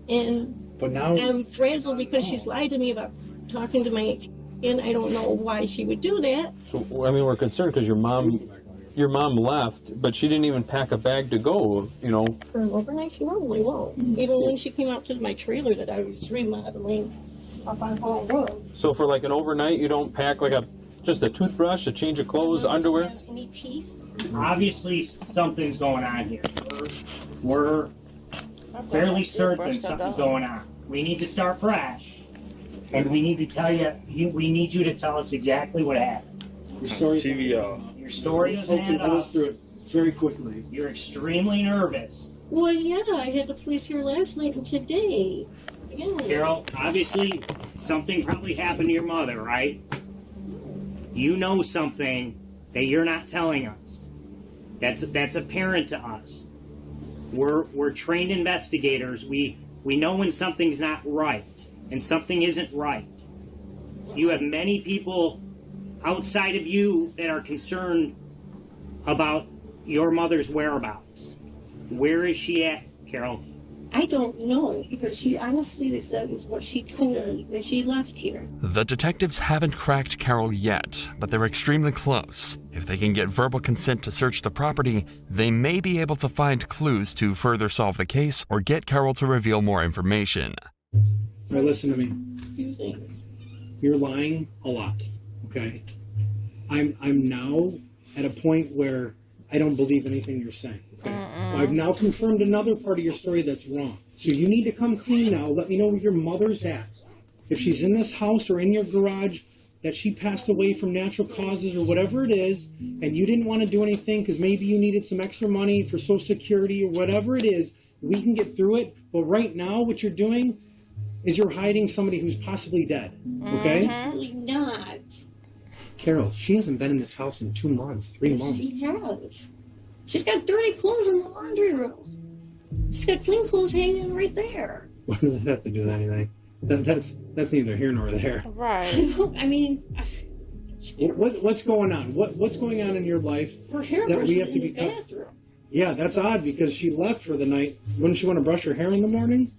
Speaker 4: But now
Speaker 6: I'm frazzled because she's lied to me about talking to my and I don't know why she would do that.
Speaker 18: So, we're concerned because your mom left, but she didn't even pack a bag to go,
Speaker 6: For an overnight, she probably won't. Even when she came out to my trailer that I was remodeling up on Hall Road.
Speaker 18: So for like an overnight, you don't pack like just a toothbrush, a change of clothes, underwear?
Speaker 6: Have any teeth?
Speaker 10: Obviously, something's going on here. We're fairly certain something's going on. We need to start fresh. And we need to tell we need you to tell us exactly what happened.
Speaker 4: Your story.
Speaker 2: TV off.
Speaker 10: Your story doesn't add
Speaker 4: Run
Speaker 10: up.
Speaker 4: us through it very quickly.
Speaker 10: You're extremely nervous.
Speaker 6: Well, yeah, I had the police here last night and today. Yeah.
Speaker 10: Carol, obviously something probably happened to your mother, right? You know something that you're not telling us. That's apparent to us. We're trained investigators. We know when something's not right and something isn't right. You have many people outside of you that are concerned about your mother's whereabouts. Where is she at, Carol?
Speaker 6: I don't know, because she honestly said is what she told me when she left here.
Speaker 7: The detectives haven't cracked Carol yet, but they're extremely close. If they can get verbal consent to search the property, they may be able to find clues to further solve the case or get Carol to reveal more information.
Speaker 4: All right, listen to me.
Speaker 6: A few things.
Speaker 4: You're lying a lot, okay? I'm now at a point where I don't believe anything you're saying. Okay? I've now confirmed another part of your story that's wrong. So you need to come clean now. Let me know where your mother's at. If she's in this house or in your garage, that she passed away from natural causes or whatever it is, and you didn't want to do anything because maybe you needed some extra money for Social Security or whatever it is, we can get through it. But right now, what you're doing is you're hiding somebody who's possibly dead. Okay?
Speaker 6: Absolutely not.
Speaker 4: Carol, she hasn't been in this house in 2 months, 3 months.
Speaker 6: She has. She's got dirty clothes in the laundry room. She's got clean clothes hanging right there.
Speaker 4: What does that have to do with anything? That's neither here nor there.
Speaker 3: Right.
Speaker 6: I mean,
Speaker 4: What's going on? What's going on in your life
Speaker 6: her hair
Speaker 4: that
Speaker 6: brush
Speaker 4: we
Speaker 6: is
Speaker 4: have
Speaker 6: in
Speaker 4: to
Speaker 6: the
Speaker 4: be?
Speaker 6: bathroom.
Speaker 4: Yeah, that's odd because she left for the night. Wouldn't she want to brush her hair in the morning?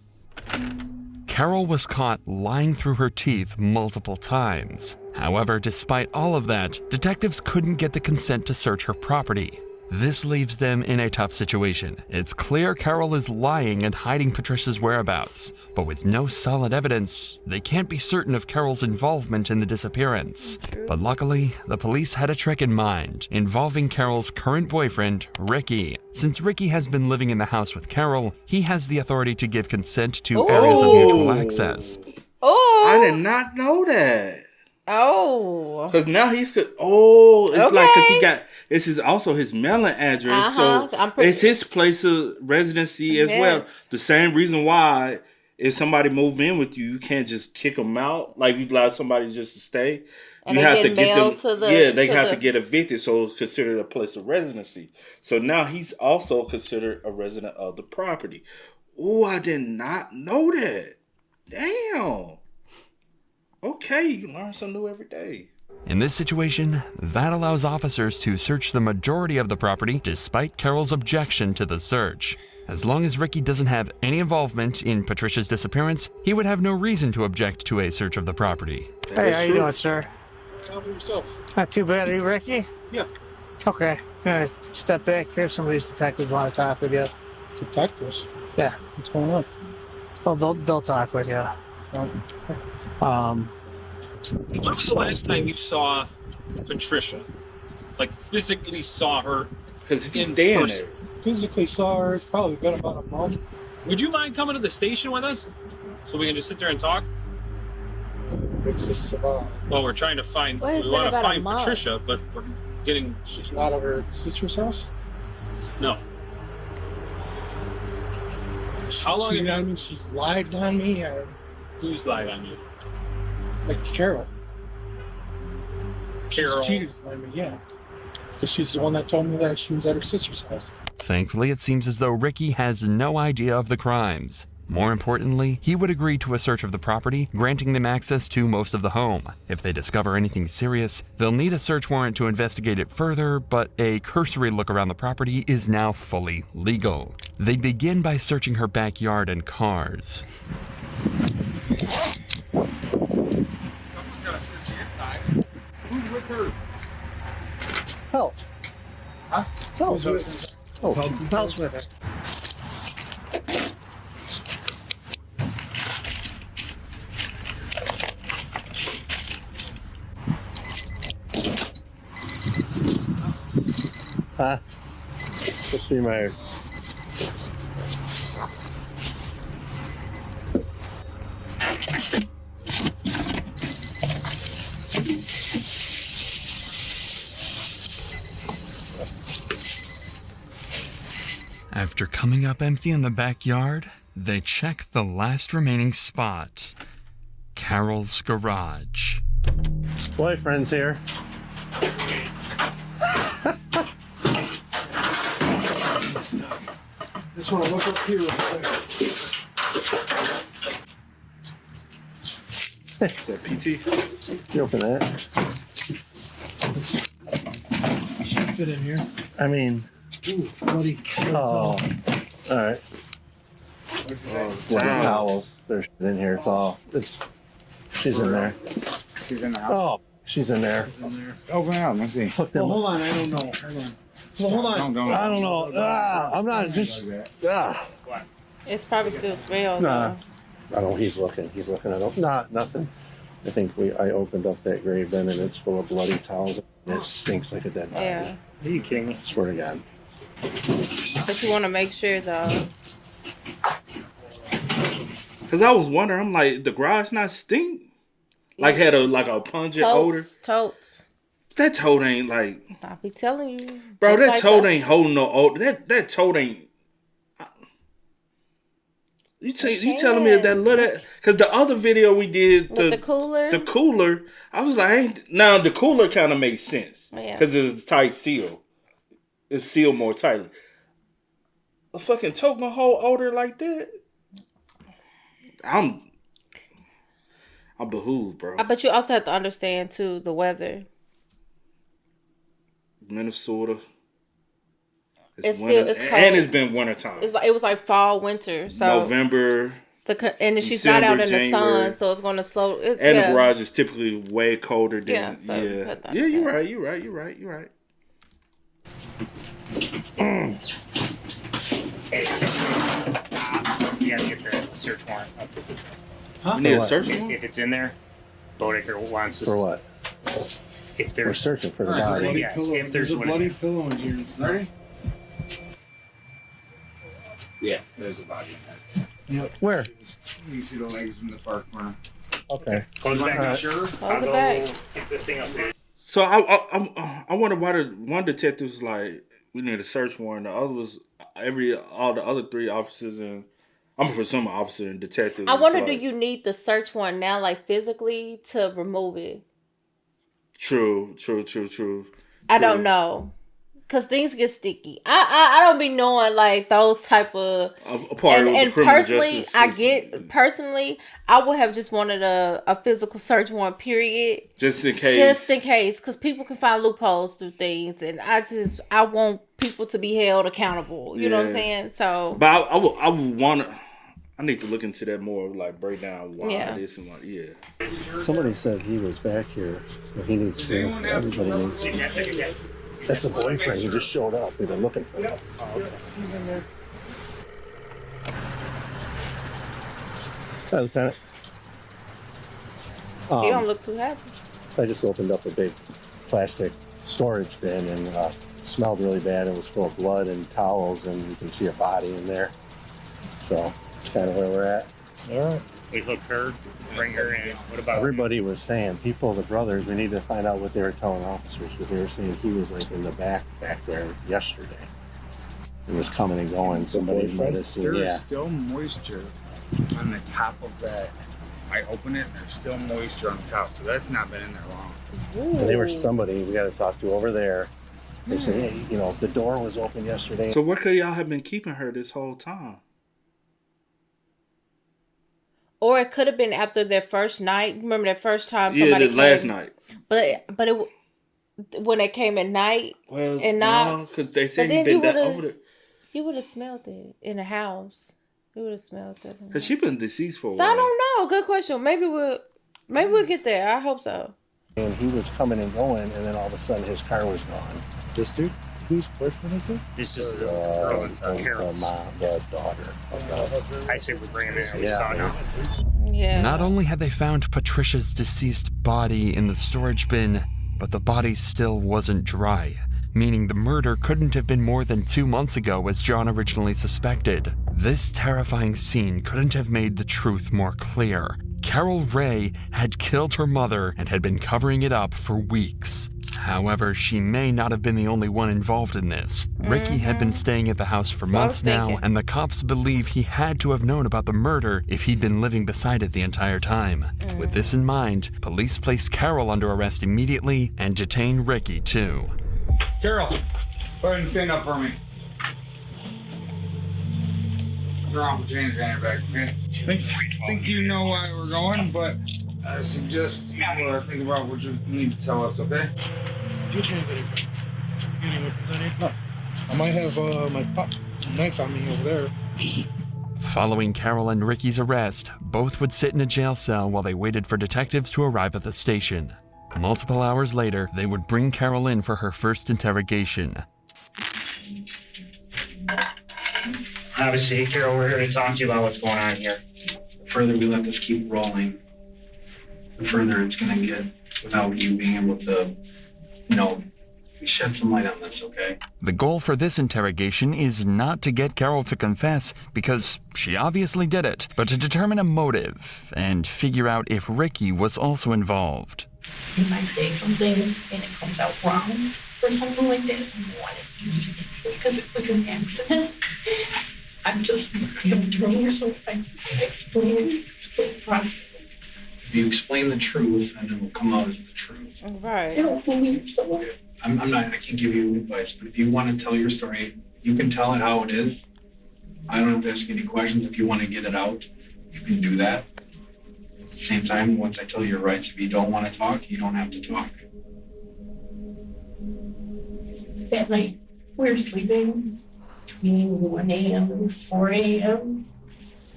Speaker 7: Carol was caught lying through her teeth multiple times. However, despite all of that, detectives couldn't get the consent to search her property. This leaves them in a tough situation. It's clear Carol is lying and hiding Patricia's whereabouts, but with no solid evidence, they can't be certain of Carol's involvement in the disappearance. But luckily, the police had a trick in mind, involving Carol's current boyfriend, Ricky. Since Ricky has been living in the house with Carol, he has the authority to give consent to areas of mutual access.
Speaker 3: Oh,
Speaker 2: I did not know that.
Speaker 3: Oh,
Speaker 2: because now he's it's like because he
Speaker 3: Okay.
Speaker 2: got is also his mailing address, so it's his place of residency as well.
Speaker 3: Yes.
Speaker 2: The same reason why if somebody move in with you, you can't just kick them out like you allow somebody just to stay.
Speaker 3: And
Speaker 2: You
Speaker 3: they
Speaker 2: have
Speaker 3: get
Speaker 2: to get them.
Speaker 3: mailed to the-
Speaker 2: They
Speaker 3: to
Speaker 2: have
Speaker 3: the-
Speaker 2: to get evicted, so it's considered a place of residency. So now he's also considered a resident of the property. Oh, I did not know that. Damn. Okay, you learn something new every day.
Speaker 7: In this situation, that allows officers to search the majority of the property despite Carol's objection to the search. As long as Ricky doesn't have any involvement in Patricia's disappearance, he would have no reason to object to a search of the property.
Speaker 19: Hey, how you doing, sir?
Speaker 13: How about yourself?
Speaker 19: Not too bad, are you Ricky?
Speaker 13: Yeah.
Speaker 19: Okay, gonna step back here. Some of these detectives want to talk with you.
Speaker 13: Detectives?
Speaker 19: Yeah.
Speaker 13: What's going on?
Speaker 19: Oh, they'll talk with you.
Speaker 15: When was the last time you saw Patricia? Like physically saw her?
Speaker 2: Because if he's
Speaker 15: in
Speaker 2: staying
Speaker 15: person.
Speaker 2: there.
Speaker 13: Physically saw her. It's probably been about a month.
Speaker 15: Would you mind coming to the station with us so we can just sit there and talk?
Speaker 13: It's just
Speaker 15: Well, we're trying to find.
Speaker 6: What is
Speaker 15: We
Speaker 6: it
Speaker 15: want to
Speaker 6: about a
Speaker 15: find
Speaker 6: month?
Speaker 15: Patricia, but we're getting.
Speaker 13: She's not at her sister's house.
Speaker 15: No. How long?
Speaker 13: Cheated on me. She's lied on me.
Speaker 15: Who's lied on you?
Speaker 13: Like Carol.
Speaker 15: Carol.
Speaker 13: She's cheated on me. Yeah. Because she's the one that told me that she was at her sister's house.
Speaker 7: Thankfully, it seems as though Ricky has no idea of the crimes. More importantly, he would agree to a search of the property, granting them access to most of the home. If they discover anything serious, they'll need a search warrant to investigate it further, but a cursory look around the property is now fully legal. They begin by searching her backyard and cars.
Speaker 13: Someone's got to search the inside. Who's with her?
Speaker 19: Help.
Speaker 13: Huh?
Speaker 19: Help.
Speaker 13: Who's with her?
Speaker 19: Oh, Help's with her.
Speaker 20: Let's see my.
Speaker 7: Coming up empty in the backyard, they check the last remaining spot, Carol's garage.
Speaker 20: Boyfriend's here.
Speaker 4: Just want to look up here real quick.
Speaker 2: Is that PT?
Speaker 20: You open that?
Speaker 4: Should fit in here.
Speaker 20: I mean,
Speaker 4: Ooh, buddy.
Speaker 20: oh, all right.
Speaker 2: Oh,
Speaker 20: Yeah,
Speaker 2: wow.
Speaker 20: towels. There's in here. She's in there.
Speaker 13: She's in the house.
Speaker 20: Oh, she's in there.
Speaker 13: Open it up. Let's see.
Speaker 20: Hook
Speaker 4: Well,
Speaker 20: them
Speaker 4: hold
Speaker 20: up.
Speaker 4: on. I don't know. Hold on. Well, hold on.
Speaker 20: I don't know. I'm not just.
Speaker 3: It's probably still smelled.
Speaker 20: Nah.
Speaker 3: though.
Speaker 20: I don't know. He's looking at them. Nothing. I think I opened up that grave bin and it's full of bloody towels. It stinks like a dead body.
Speaker 3: Yeah.
Speaker 20: Are you kidding me? Swear to God.
Speaker 3: But you want to make sure though.
Speaker 2: Because I was wondering, I'm like, the garage not stink? Like had a pungent odor?
Speaker 3: Totes.
Speaker 2: That toad ain't like...
Speaker 3: I be telling you.
Speaker 2: Bro,
Speaker 3: Just
Speaker 2: that
Speaker 3: like
Speaker 2: toad ain't holding no odor. That toad ain't... You telling me that little... Because the other video we did...
Speaker 3: With the cooler?
Speaker 2: The cooler, I was like, now the cooler kind of makes sense.
Speaker 3: Yeah.
Speaker 2: Because it's a tight seal. It's sealed more tightly. A fucking toad gonna hold odor like that? I'm behooved, bro.
Speaker 3: But you also have to understand too the weather.
Speaker 2: Minnesota.
Speaker 3: It's
Speaker 2: winter,
Speaker 3: it's cold.
Speaker 2: and it's been wintertime.
Speaker 3: It was like fall, winter. So
Speaker 2: November.
Speaker 3: And she's
Speaker 2: December,
Speaker 3: not out in
Speaker 2: January.
Speaker 3: the sun, so it's going to slow.
Speaker 2: And the garage is typically way colder than
Speaker 3: Yeah, so you have to
Speaker 2: You're right. You gotta
Speaker 10: get the search warrant up.
Speaker 20: Huh?
Speaker 2: You need a
Speaker 20: For what?
Speaker 2: search warrant?
Speaker 10: If it's in there, Bodecker wants us.
Speaker 20: For what?
Speaker 10: If there's
Speaker 20: We're searching for the
Speaker 4: There's a
Speaker 20: body.
Speaker 4: bloody
Speaker 10: Yes,
Speaker 4: pillow.
Speaker 10: if
Speaker 4: There's a
Speaker 10: one
Speaker 4: bloody
Speaker 10: in there.
Speaker 4: pillow in here. Sorry?
Speaker 13: Yeah, there's a body in there.
Speaker 4: Yep.
Speaker 20: Where?
Speaker 13: You see the legs from the far corner.
Speaker 20: Okay.
Speaker 10: Close it back.
Speaker 13: Sure.
Speaker 10: I'll
Speaker 3: it
Speaker 10: go
Speaker 3: back.
Speaker 10: get the thing up there.
Speaker 2: So I wonder why the one detective was like, we need a search warrant. The other was all the other three officers and I'm presuming officer and detective.
Speaker 3: I wonder,
Speaker 2: so,
Speaker 3: do you need the search warrant now, like physically, to remove it?
Speaker 2: True.
Speaker 3: I don't know, cause things get sticky. I don't be knowing like those type of.
Speaker 2: A part of the
Speaker 3: And
Speaker 2: criminal
Speaker 3: personally,
Speaker 2: justice
Speaker 3: I
Speaker 2: system.
Speaker 3: would have just wanted a physical search warrant. Period.
Speaker 2: Just in case,
Speaker 3: because people can find loopholes through things, and I want people to be held accountable. You know what I'm
Speaker 2: Yeah.
Speaker 3: saying? So,
Speaker 2: But I would want to. I need to look into that more, like break down why this and why. Yeah.
Speaker 20: Somebody said he was back here. So he needs to. Everybody needs to. That's a boyfriend. He just showed up. We've been looking for him.
Speaker 10: Oh, okay.
Speaker 20: Hi, Lieutenant.
Speaker 3: you don't look too happy.
Speaker 20: I just opened up a big plastic storage bin and it smelled really bad. It was full of blood and towels, and you can see a body in there. So that's kind of where we're at.
Speaker 10: All right. We hook her, bring her in. What about
Speaker 20: Everybody was saying, the brothers, we need to find out what they were telling officers, because they were saying he was like in the back there yesterday. He was coming and going. Somebody might have seen.
Speaker 13: There's
Speaker 20: Yeah.
Speaker 13: still moisture on the top of that. I open it and there's still moisture on the top, so that's not been in there long.
Speaker 20: And there was somebody we got to talk to over there. They said, hey, the door was open yesterday.
Speaker 2: So where could y'all have been keeping her this whole time?
Speaker 3: Or it could have been after their first night. Remember that first time somebody
Speaker 2: the last
Speaker 3: came?
Speaker 2: night.
Speaker 3: But when they came at night,
Speaker 2: Well,
Speaker 3: and not
Speaker 2: no, because they said
Speaker 3: but
Speaker 2: you've
Speaker 3: then
Speaker 2: been over there.
Speaker 3: you would have smelled it in the house. You would have smelled it.
Speaker 2: Because she been deceased for a
Speaker 3: So
Speaker 2: while.
Speaker 3: I don't know. Good question. Maybe we'll get there. I hope so.
Speaker 20: And he was coming and going, and then all of a sudden his car was gone. This dude? Whose boyfriend is it?
Speaker 10: This is the girl with Carol's.
Speaker 20: The daughter.
Speaker 10: I say we bring him in.
Speaker 20: Yeah.
Speaker 3: Yeah.
Speaker 7: Not only had they found Patricia's deceased body in the storage bin, but the body still wasn't dry, meaning the murder couldn't have been more than 2 months ago as John originally suspected. This terrifying scene couldn't have made the truth more clear. Carol Ray had killed her mother and had been covering it up for weeks. However, she may not have been the only one involved in this. Ricky had been staying at the house for months now, and the cops believe he had to have known about the murder if he'd been living beside it the entire time. With this in mind, police placed Carol under arrest immediately and detained Ricky too.
Speaker 13: Carol, go ahead and stand up for me. You're on with James Van back, okay? I think you know why we're going, but I suggest you think about what you need to tell us, okay?
Speaker 4: I might have my knife on me over there.
Speaker 7: Following Carol and Ricky's arrest, both would sit in a jail cell while they waited for detectives to arrive at the station. Multiple hours later, they would bring Carol in for her first interrogation.
Speaker 21: Have a seat, Carol. We're here to talk to you about what's going on here.
Speaker 8: The further we let this keep rolling, the further it's going to get without you being able to, shed some light on this, okay?
Speaker 7: The goal for this interrogation is not to get Carol to confess, because she obviously did it, but to determine a motive and figure out if Ricky was also involved.
Speaker 22: If I say something and it comes out wrong or something like that, I want it because it was an accident. I'm just telling so if I explain it, process.
Speaker 8: If you explain the truth, and it will come out as the truth.
Speaker 3: Right.
Speaker 22: I don't believe so.
Speaker 8: I can't give you advice, but if you want to tell your story, you can tell it how it is. I don't have to ask you any questions. If you want to get it out, you can do that. At the same time, once I tell you your rights, if you don't want to talk, you don't have to talk.
Speaker 22: That night, we were sleeping between 1 a.m. and 4 a.m.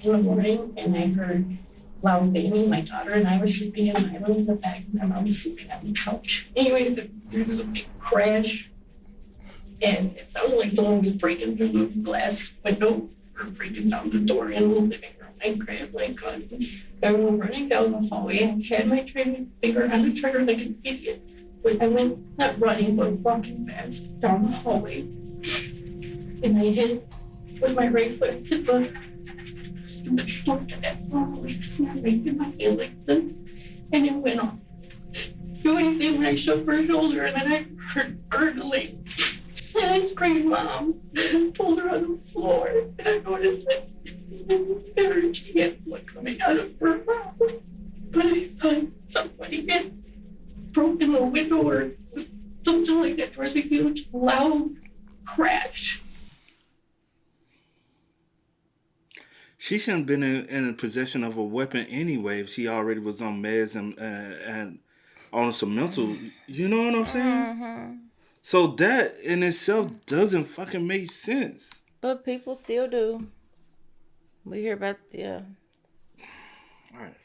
Speaker 22: in the morning, and I heard loud banging. My daughter and I were sleeping in my room in the back, and my mom was sleeping on the couch. Anyway, there was a big crash, and it sounded like someone was breaking through the glass window or breaking down the door in the living room. I grabbed my gun. I went running down the hallway and had my finger on the trigger like an idiot. But I went, not running, but walking fast down the hallway. And I hit with my right foot to the smoke that was snapping in my hand like this, and it went off. Doing thing when I shook her shoulder, and then I heard gurgling. And I screamed, "Mom!" and pulled her on the floor. And I noticed that she had blood coming out of her mouth. But I thought somebody had broken the window or something like that. There was a huge, loud crash.
Speaker 2: She shouldn't have been in possession of a weapon anyway if she already was on meds and on some mental. You know what I'm saying?
Speaker 3: Mm-hmm.
Speaker 2: So that in itself doesn't fucking make sense.
Speaker 3: But people still do. We hear about, yeah.
Speaker 2: All right.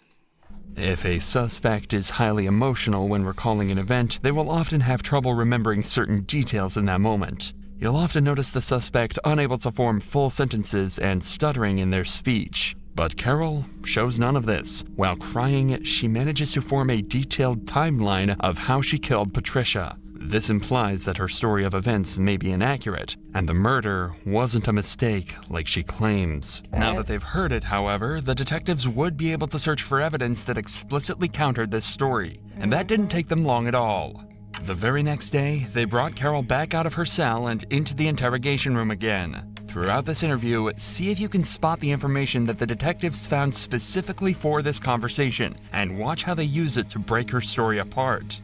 Speaker 7: If a suspect is highly emotional when recalling an event, they will often have trouble remembering certain details in that moment. You'll often notice the suspect unable to form full sentences and stuttering in their speech. But Carol shows none of this. While crying, she manages to form a detailed timeline of how she killed Patricia. This implies that her story of events may be inaccurate, and the murder wasn't a mistake like she claims. Now that they've heard it, however, the detectives would be able to search for evidence that explicitly countered this story, and that didn't take them long at all. The very next day, they brought Carol back out of her cell and into the interrogation room again. Throughout this interview, see if you can spot the information that the detectives found specifically for this conversation, and watch how they use it to break her story apart.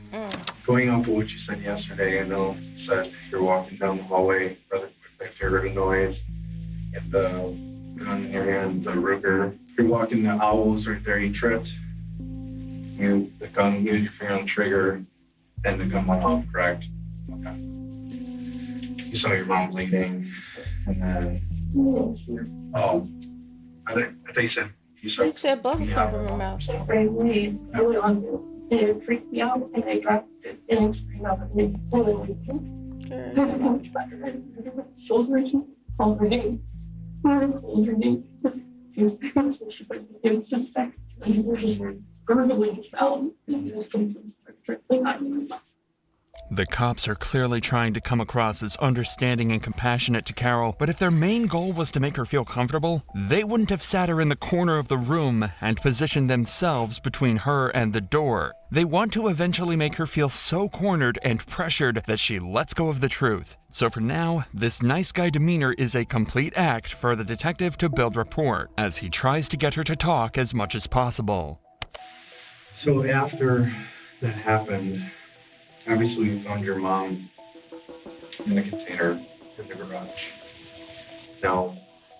Speaker 23: Going off of what you said yesterday, I know you said you're walking down the hallway, rather quick, you heard a noise, get the gun in your hand, the Ruger. You're walking, the owls right there, you tripped. The gun, you your finger on the trigger, and the gun went off, correct? Okay. You saw your mom bleeding, and then, I thought you said
Speaker 3: blood was coming from her mouth.
Speaker 22: Right away, I went on and it freaked me out, and I dropped it, and I screamed out, and it totally shoulders, called her name. Called her name. She was it was just like, it was just gurgling sound, and it was something trickling out of my mouth.
Speaker 7: The cops are clearly trying to come across as understanding and compassionate to Carol, but if their main goal was to make her feel comfortable, they wouldn't have sat her in the corner of the room and positioned themselves between her and the door. They want to eventually make her feel so cornered and pressured that she lets go of the truth. So for now, this nice guy demeanor is a complete act for the detective to build rapport, as he tries to get her to talk as much as possible.
Speaker 23: So after that happened, obviously we found your mom in the container in the garage. Now,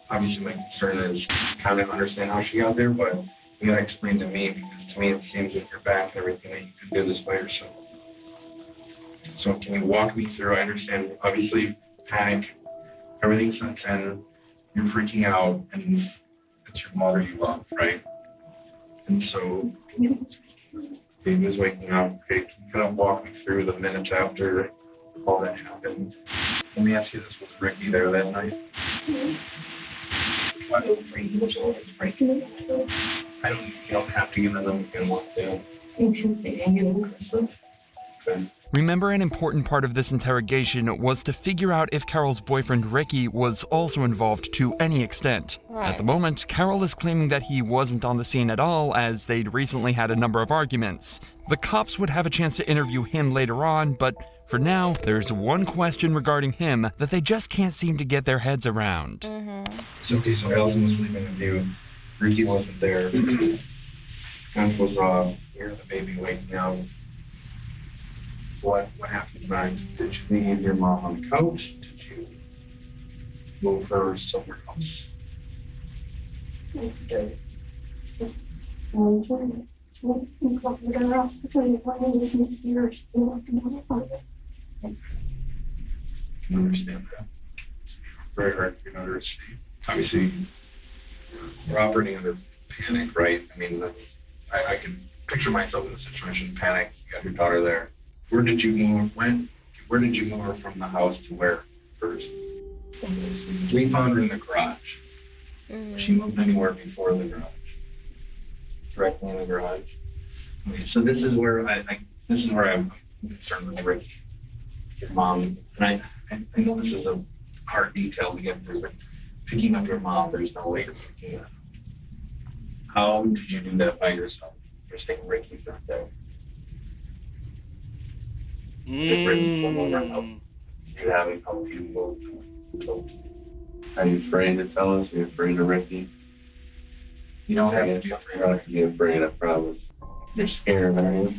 Speaker 23: obviously my concern is kind of understand how she got there, but you gotta explain to me, because to me it seems with your back and everything that you could do this by yourself. So can you walk me through? I understand, obviously, panic, everything's on 10, you're freaking out, and it's your mother you love, right? And so, baby was waking up. Okay, can you kind of walk me through the minutes after all that happened? Let me ask you this, was Ricky there that night? I don't, you don't have to give them if you don't want to. Okay.
Speaker 7: Remember, an important part of this interrogation was to figure out if Carol's boyfriend Ricky was also involved to any extent.
Speaker 3: Right.
Speaker 7: At the moment, Carol is claiming that he wasn't on the scene at all, as they'd recently had a number of arguments. The cops would have a chance to interview him later on, but for now, there's one question regarding him that they just can't seem to get their heads around.
Speaker 23: So, okay, so Allison was sleeping with you. Ricky wasn't there. Kind of was near the baby waking up. What happened next? Did you leave your mom on the couch? Did you move her somewhere else? Can understand that. Very hard for you to understand. Obviously, we're operating under panic, right? I mean, I can picture myself in the situation, panic, you got your daughter there. Where did you move? Where did you move her from the house to where first? We found her in the garage. She moved anywhere before the garage. Directly in the garage. Okay, so this is where I'm concerned with Ricky, your mom. And I know this is a hard detail to get through, but picking up your mom, there's no way to picking her up. How did you do that by yourself? You're saying Ricky's not there. You haven't helped you move. Are you afraid to tell us? Are you afraid of Ricky? You don't have to be afraid. You don't have to be afraid, I promise. You're scared, are you?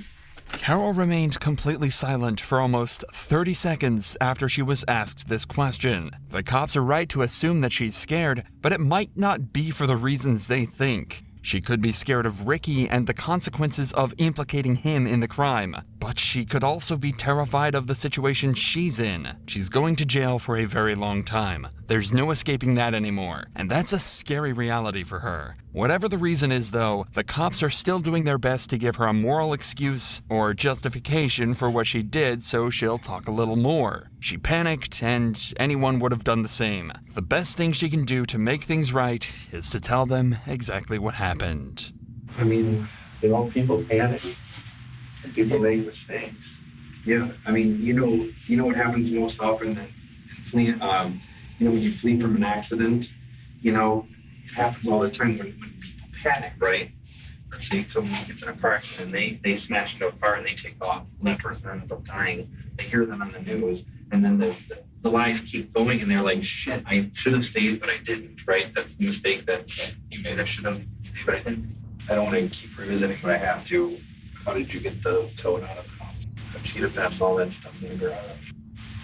Speaker 7: Carol remained completely silent for almost 30 seconds after she was asked this question. The cops are right to assume that she's scared, but it might not be for the reasons they think. She could be scared of Ricky and the consequences of implicating him in the crime, but she could also be terrified of the situation she's in. She's going to jail for a very long time. There's no escaping that anymore, and that's a scary reality for her. Whatever the reason is, though, the cops are still doing their best to give her a moral excuse or justification for what she did, so she'll talk a little more. She panicked, and anyone would have done the same. The best thing she can do to make things right is to tell them exactly what happened.
Speaker 23: I mean, people panic. And people make mistakes. Yeah, I mean, you know what happens most often that when you flee from an accident, it happens all the time when people panic, right? Let's say someone gets in a car accident and they smash into a car and they take off, and that person ends up dying. They hear them on the news, and then the lives keep going, and they're like, shit, I should have stayed, but I didn't, right? That's the mistake that you made. I should have stayed, but I didn't. I don't want to keep revisiting, but I have to. How did you get the toad out of the house? The cheetah passed all that stuff in the garage.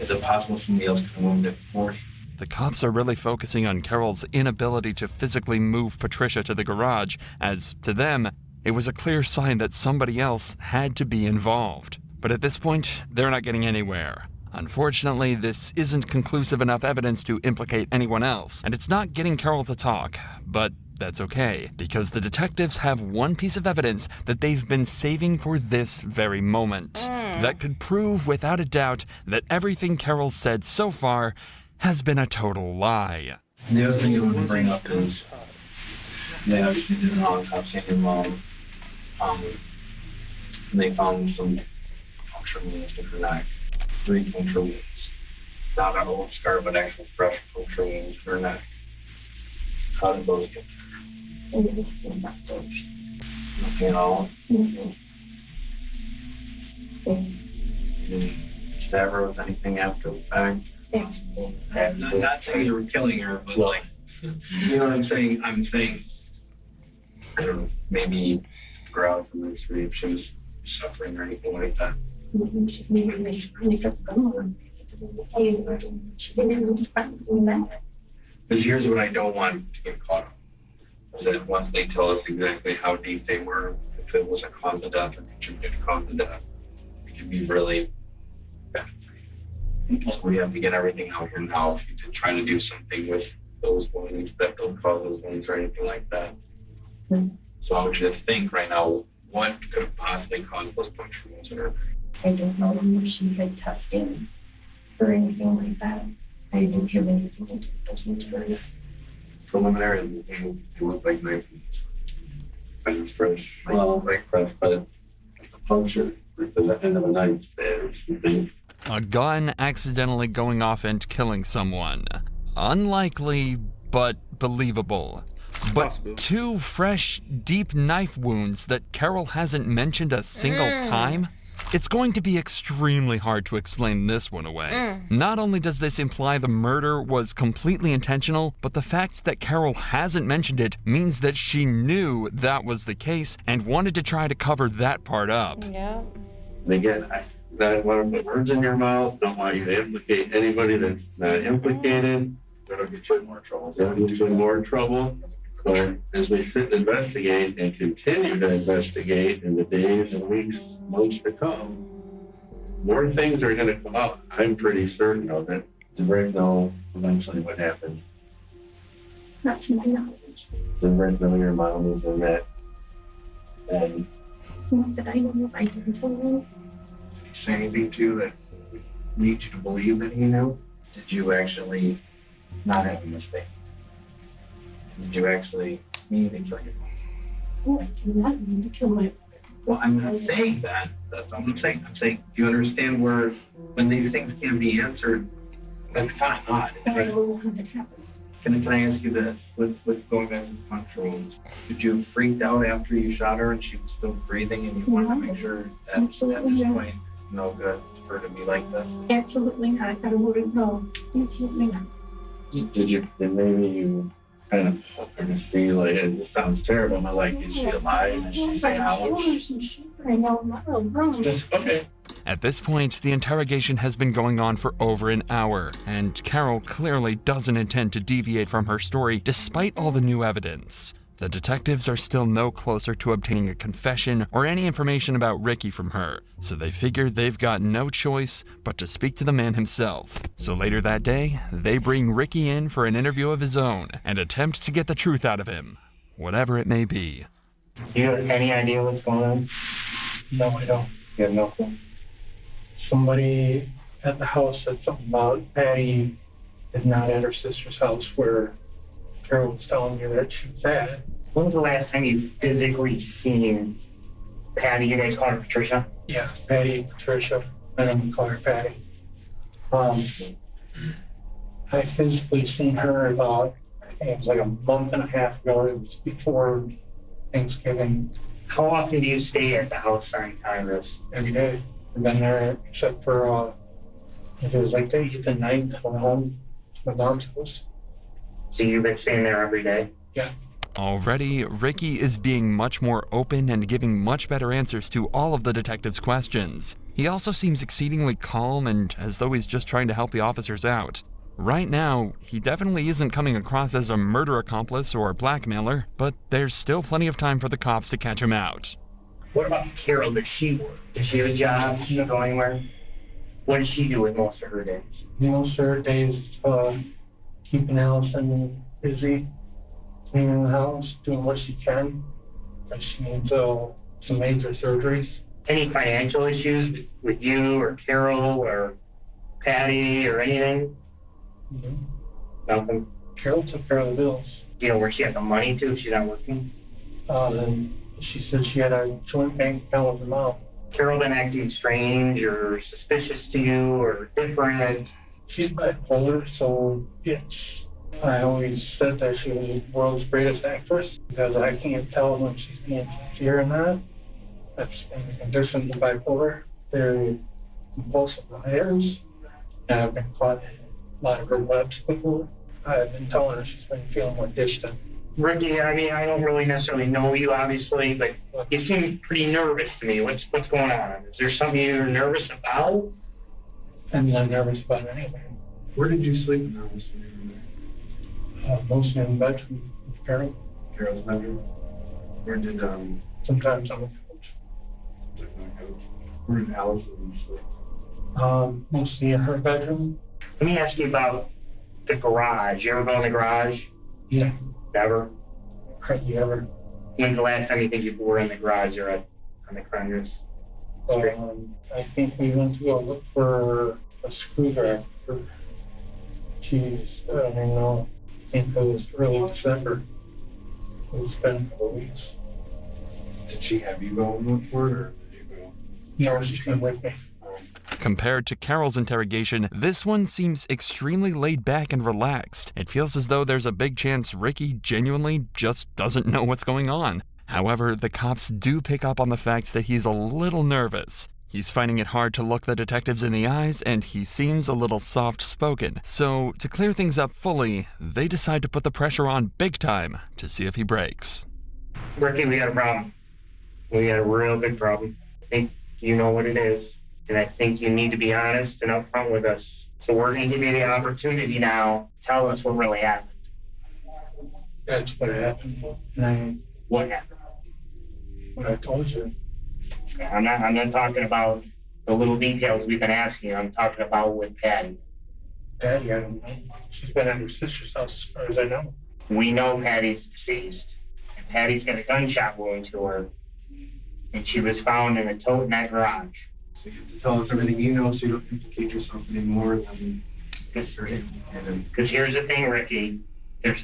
Speaker 23: Is it possible somebody else could have moved it for you?
Speaker 7: The cops are really focusing on Carol's inability to physically move Patricia to the garage, as, to them, it was a clear sign that somebody else had to be involved. But at this point, they're not getting anywhere. Unfortunately, this isn't conclusive enough evidence to implicate anyone else, and it's not getting Carol to talk, but that's okay, because the detectives have one piece of evidence that they've been saving for this very moment. That could prove without a doubt that everything Carol said so far has been a total lie.
Speaker 23: The other thing I want to bring up is they obviously did an autopsy on your mom. And they found some puncture wounds in her neck. 3 puncture wounds. Not an old scar, but actual fresh puncture wounds in her neck. How did those get there? Nothing at all? Never was anything after the fact? I'm not saying you were killing her, but like, you know what I'm saying? I'm saying, I don't know, maybe ground from this if she was suffering or anything like that. Because here's what I don't want to get caught up. Is that once they tell us exactly how deep they were, if it was a cause of death or contributed to cause of death, it can be really bad. So we have to get everything out here now to try to do something with those wounds that don't cause those wounds or anything like that. So I want you to think right now, what could have possibly caused those puncture wounds in her?
Speaker 22: I don't know if she had testing or anything like that. I didn't hear anything like that.
Speaker 23: Preliminary, it looked like knife wounds. It was fresh, well, like fresh, but the puncture at the end of the knife there.
Speaker 7: A gun accidentally going off and killing someone. Unlikely, but believable. But 2 fresh, deep knife wounds that Carol hasn't mentioned a single time? It's going to be extremely hard to explain this one away. Not only does this imply the murder was completely intentional, but the fact that Carol hasn't mentioned it means that she knew that was the case and wanted to try to cover that part up.
Speaker 3: Yeah.
Speaker 23: And again, I don't want to put words in your mouth, don't want you to implicate anybody that's not implicated. That'll get you in more trouble. That'll get you in more trouble. But as we sit and investigate and continue to investigate in the days and weeks, months to come, more things are going to come out. I'm pretty certain of it. Does Rick know eventually what happened?
Speaker 22: Not to my knowledge.
Speaker 23: Does Rick know your mom was in that? And
Speaker 22: Not that I know. I didn't tell him.
Speaker 23: say anything to you that leads you to believe that he knew? Did you actually not have a mistake? Did you actually mean to kill your mom?
Speaker 22: Oh, I did not mean to kill my.
Speaker 23: Well, I'm not saying that. That's what I'm saying. I'm saying, do you understand where, when these things can be answered, that's kind of odd.
Speaker 22: I don't know how that happened.
Speaker 23: Can I ask you this, with going back to the puncture wounds, did you freak out after you shot her and she was still breathing and you wanted to make sure that at this point, no good for her to be like this?
Speaker 22: Absolutely not. I wouldn't know. Absolutely not.
Speaker 23: Did you, then maybe you kind of hope her to see, like, it sounds terrible, but like, is she alive? Is she saying ouch? Okay.
Speaker 7: At this point, the interrogation has been going on for over an hour, and Carol clearly doesn't intend to deviate from her story despite all the new evidence. The detectives are still no closer to obtaining a confession or any information about Ricky from her, so they figure they've got no choice but to speak to the man himself. So later that day, they bring Ricky in for an interview of his own and attempt to get the truth out of him, whatever it may be.
Speaker 21: Do you have any idea what's going on?
Speaker 4: No, I don't.
Speaker 21: You have no clue.
Speaker 4: Somebody at the house said something about Patty is not at her sister's house where Carol was telling me that she was at.
Speaker 21: When was the last time you physically seen Patty? You guys call her Patricia?
Speaker 4: Yeah, Patty, Patricia, and I'm call her Patty. I physically seen her about, I think it was like a month and a half ago. It was before Thanksgiving.
Speaker 21: How often do you stay at the house during time this?
Speaker 4: Every day. I've been there except for, if it was like the 8th and 9th, I went home to my mom's house.
Speaker 21: So you've been staying there every day?
Speaker 4: Yeah.
Speaker 7: Already, Ricky is being much more open and giving much better answers to all of the detectives' questions. He also seems exceedingly calm and as though he's just trying to help the officers out. Right now, he definitely isn't coming across as a murder accomplice or blackmailer, but there's still plenty of time for the cops to catch him out.
Speaker 21: What about Carol? Does she work? Does she have a job? Does she go anywhere? What does she do with most of her days?
Speaker 4: Most of her days, keeping Allison busy, cleaning the house, doing what she can. But she needs some major surgeries.
Speaker 21: Any financial issues with you or Carol or Patty or anything?
Speaker 4: Mm-hmm.
Speaker 21: Nothing?
Speaker 4: Carol took care of the bills.
Speaker 21: Do you know where she got the money to if she's not working?
Speaker 4: Then she said she had a joint bank account with her mom.
Speaker 21: Carol been acting strange or suspicious to you or different?
Speaker 19: She's bipolar, so I always said that she was the world's greatest actress because I can't tell when she's being sincere or not. That's in the condition of bipolar. They're compulsive liars, and I've been caught in a lot of her webs before. I've been telling her she's been feeling more distant.
Speaker 21: Ricky, I mean, I don't really necessarily know you, obviously, but you seem pretty nervous to me. What's going on? Is there something you're nervous about?
Speaker 19: I'm not nervous about anything.
Speaker 23: Where did you sleep when I was there?
Speaker 19: Mostly in the bedroom with Carol.
Speaker 23: Carol's bedroom. Where did
Speaker 19: Sometimes on the couch.
Speaker 23: Where did Allison sleep?
Speaker 19: Mostly in her bedroom.
Speaker 21: Let me ask you about the garage. You ever go in the garage?
Speaker 19: Yeah.
Speaker 21: Never?
Speaker 19: Hardly ever.
Speaker 21: When's the last time you think you were in the garage or on the Crenders?
Speaker 19: I think we went to go look for a screwdriver. Jeez, I don't even know. I think it was early December. It's been a couple weeks.
Speaker 23: Did she have you go and look for it, or did you go?
Speaker 19: No, she's been with me.
Speaker 7: Compared to Carol's interrogation, this one seems extremely laid back and relaxed. It feels as though there's a big chance Ricky genuinely just doesn't know what's going on. However, the cops do pick up on the fact that he's a little nervous. He's finding it hard to look the detectives in the eyes, and he seems a little soft-spoken. So, to clear things up fully, they decide to put the pressure on big time to see if he breaks.
Speaker 21: Ricky, we got a problem. We got a real big problem. I think you know what it is. And I think you need to be honest and upfront with us. So we're going to give you the opportunity now. Tell us what really happened.
Speaker 19: That's what happened.
Speaker 21: What happened?
Speaker 19: What I told you.
Speaker 21: I'm not talking about the little details we've been asking you. I'm talking about with Patty.
Speaker 19: Patty, I don't know. She's been at her sister's house as far as I know.
Speaker 21: We know Patty's deceased. And Patty's got a gunshot wound to her. And she was found in a tote in that garage.
Speaker 23: So you have to tell us everything you know so you don't implicate yourself anymore than
Speaker 21: because here's the thing, Ricky. There's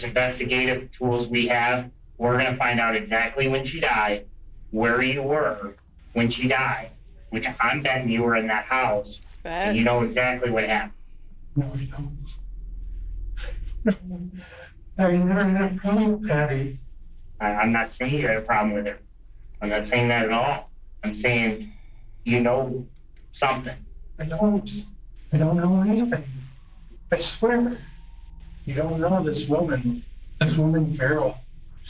Speaker 21: investigative tools we have. We're going to find out exactly when she died, where you were when she died, which I'm betting you were in that house. And you know exactly what happened.
Speaker 19: No, you don't. I never had a problem with Patty.
Speaker 21: I'm not saying you had a problem with her. I'm not saying that at all. I'm saying you know something.
Speaker 19: I don't know anything. I swear. You don't know this woman, Carol.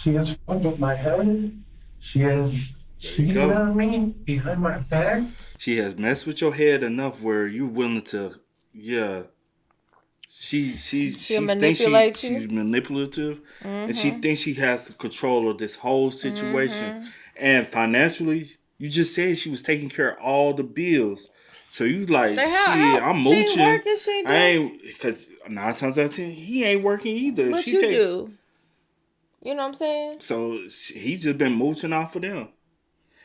Speaker 19: She has fucked with my head. She has cheated on me behind my back.
Speaker 2: She has messed with your head enough where you're willing to, She
Speaker 3: manipulates you.
Speaker 2: She's manipulative, and she thinks she has the control of this whole situation. And financially, you just said she was taking care of all the bills. So you like, shit, I'm mooching.
Speaker 3: She ain't working, she
Speaker 2: I ain't, because 9 times out of 10, he ain't working either.
Speaker 3: But you do. You know what I'm saying?
Speaker 2: So he's just been mooching off of them.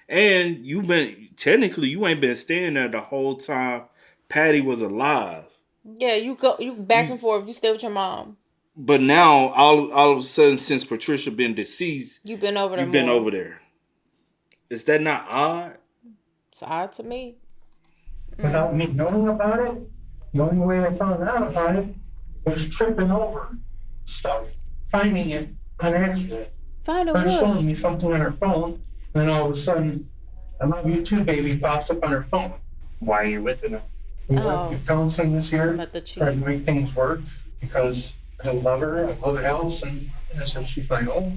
Speaker 2: And you ain't been staying there the whole time Patty was alive.
Speaker 3: Yeah, you back and forth. You stay with your mom. But
Speaker 2: now, all of a sudden, since Patricia been deceased,
Speaker 3: you've been over there.
Speaker 2: Over there. Is that not odd?
Speaker 3: It's odd to me.
Speaker 19: Without me knowing about it, the only way I found out about it was tripping over stuff, finding it on accident.
Speaker 3: Her
Speaker 19: showing me something on her phone, and then all of a sudden, I love you too, baby, pops up on her phone.
Speaker 21: Why are you with her?
Speaker 19: We went to counseling this year, tried to make things work, because I love her, I love the house, and so she's like, oh,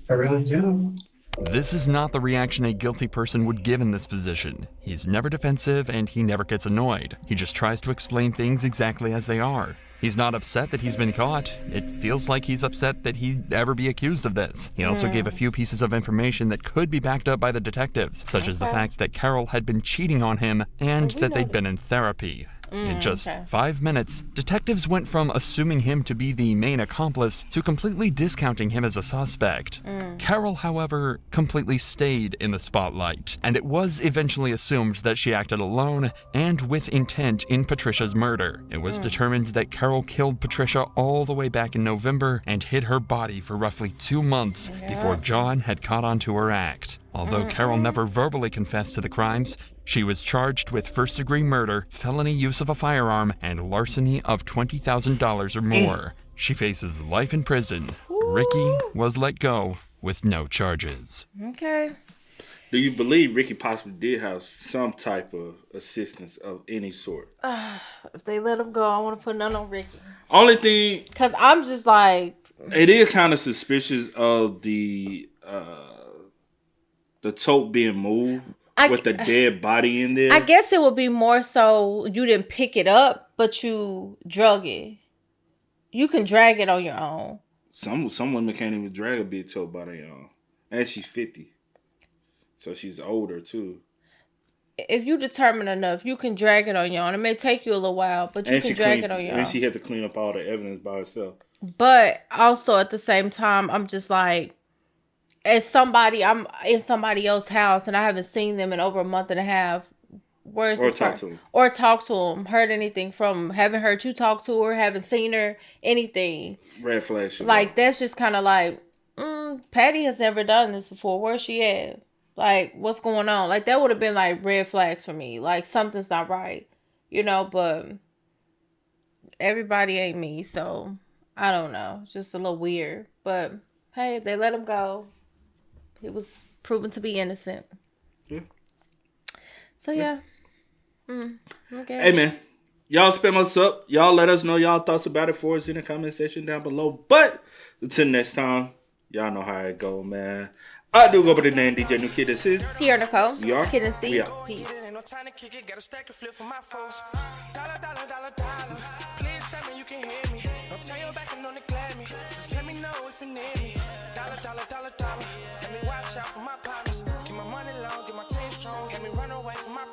Speaker 19: I really do.
Speaker 7: This is not the reaction a guilty person would give in this position. He's never defensive and he never gets annoyed. He just tries to explain things exactly as they are. He's not upset that he's been caught. It feels like he's upset that he'd ever be accused of this. He also gave a few pieces of information that could be backed up by the detectives, such as the facts that Carol had been cheating on him and that they'd been in therapy. In just 5 minutes, detectives went from assuming him to be the main accomplice to completely discounting him as a suspect. Carol, however, completely stayed in the spotlight, and it was eventually assumed that she acted alone and with intent in Patricia's murder. It was determined that Carol killed Patricia all the way back in November and hid her body for roughly 2 months before John had caught on to her act. Although Carol never verbally confessed to the crimes, she was charged with first-degree murder, felony use of a firearm, and larceny of $20,000 or more. She faces life in prison. Ricky was let go with no charges.
Speaker 3: Okay.
Speaker 2: Do you believe Ricky possibly did have some type of assistance of any sort?
Speaker 3: If they let him go, I want to put none on Ricky.
Speaker 2: Only thing...
Speaker 3: Because I'm just like...
Speaker 2: It is kind of suspicious of the tote being moved with the dead body in there.
Speaker 3: I guess it would be more so you didn't pick it up, but you drug it. You can drag it on your own.
Speaker 2: Some women can't even drag a big tote by their own. And she's 50. So she's older too.
Speaker 3: If you determine enough, you can drag it on your own. It may take you a little while, but you can drag it on your own.
Speaker 2: And she had to clean up all the evidence by herself.
Speaker 3: But also at the same time, I'm just like, as somebody, I'm in somebody else's house and I haven't seen them in over a month and a half. Where's
Speaker 2: or talk to them.
Speaker 3: Or talk to them. Heard anything from them. Haven't heard you talk to her. Haven't seen her. Anything.
Speaker 2: Red flag.
Speaker 3: Like, that's just kind of like, Patty has never done this before. Where's she at? Like, what's going on? Like, that would have been like red flags for me. Like, something's not right. You know, but everybody ain't me. So, I don't know. It's just a little weird. But, hey, if they let him go, he was proven to be innocent.
Speaker 2: Yeah.
Speaker 3: So, yeah. Okay.
Speaker 2: Hey, man. Y'all spam us up. Y'all let us know y'all thoughts about it for us in the comment section down below. But until next time, y'all know how it go, man. I do go by the name DJ New Kid and C.
Speaker 3: Sierra Nicole.
Speaker 2: We are.
Speaker 3: Kid and C.
Speaker 2: We out.
Speaker 3: Peace.
Speaker 1: Let me watch out for my partners. Get my money long, get my team strong. Let me run away from my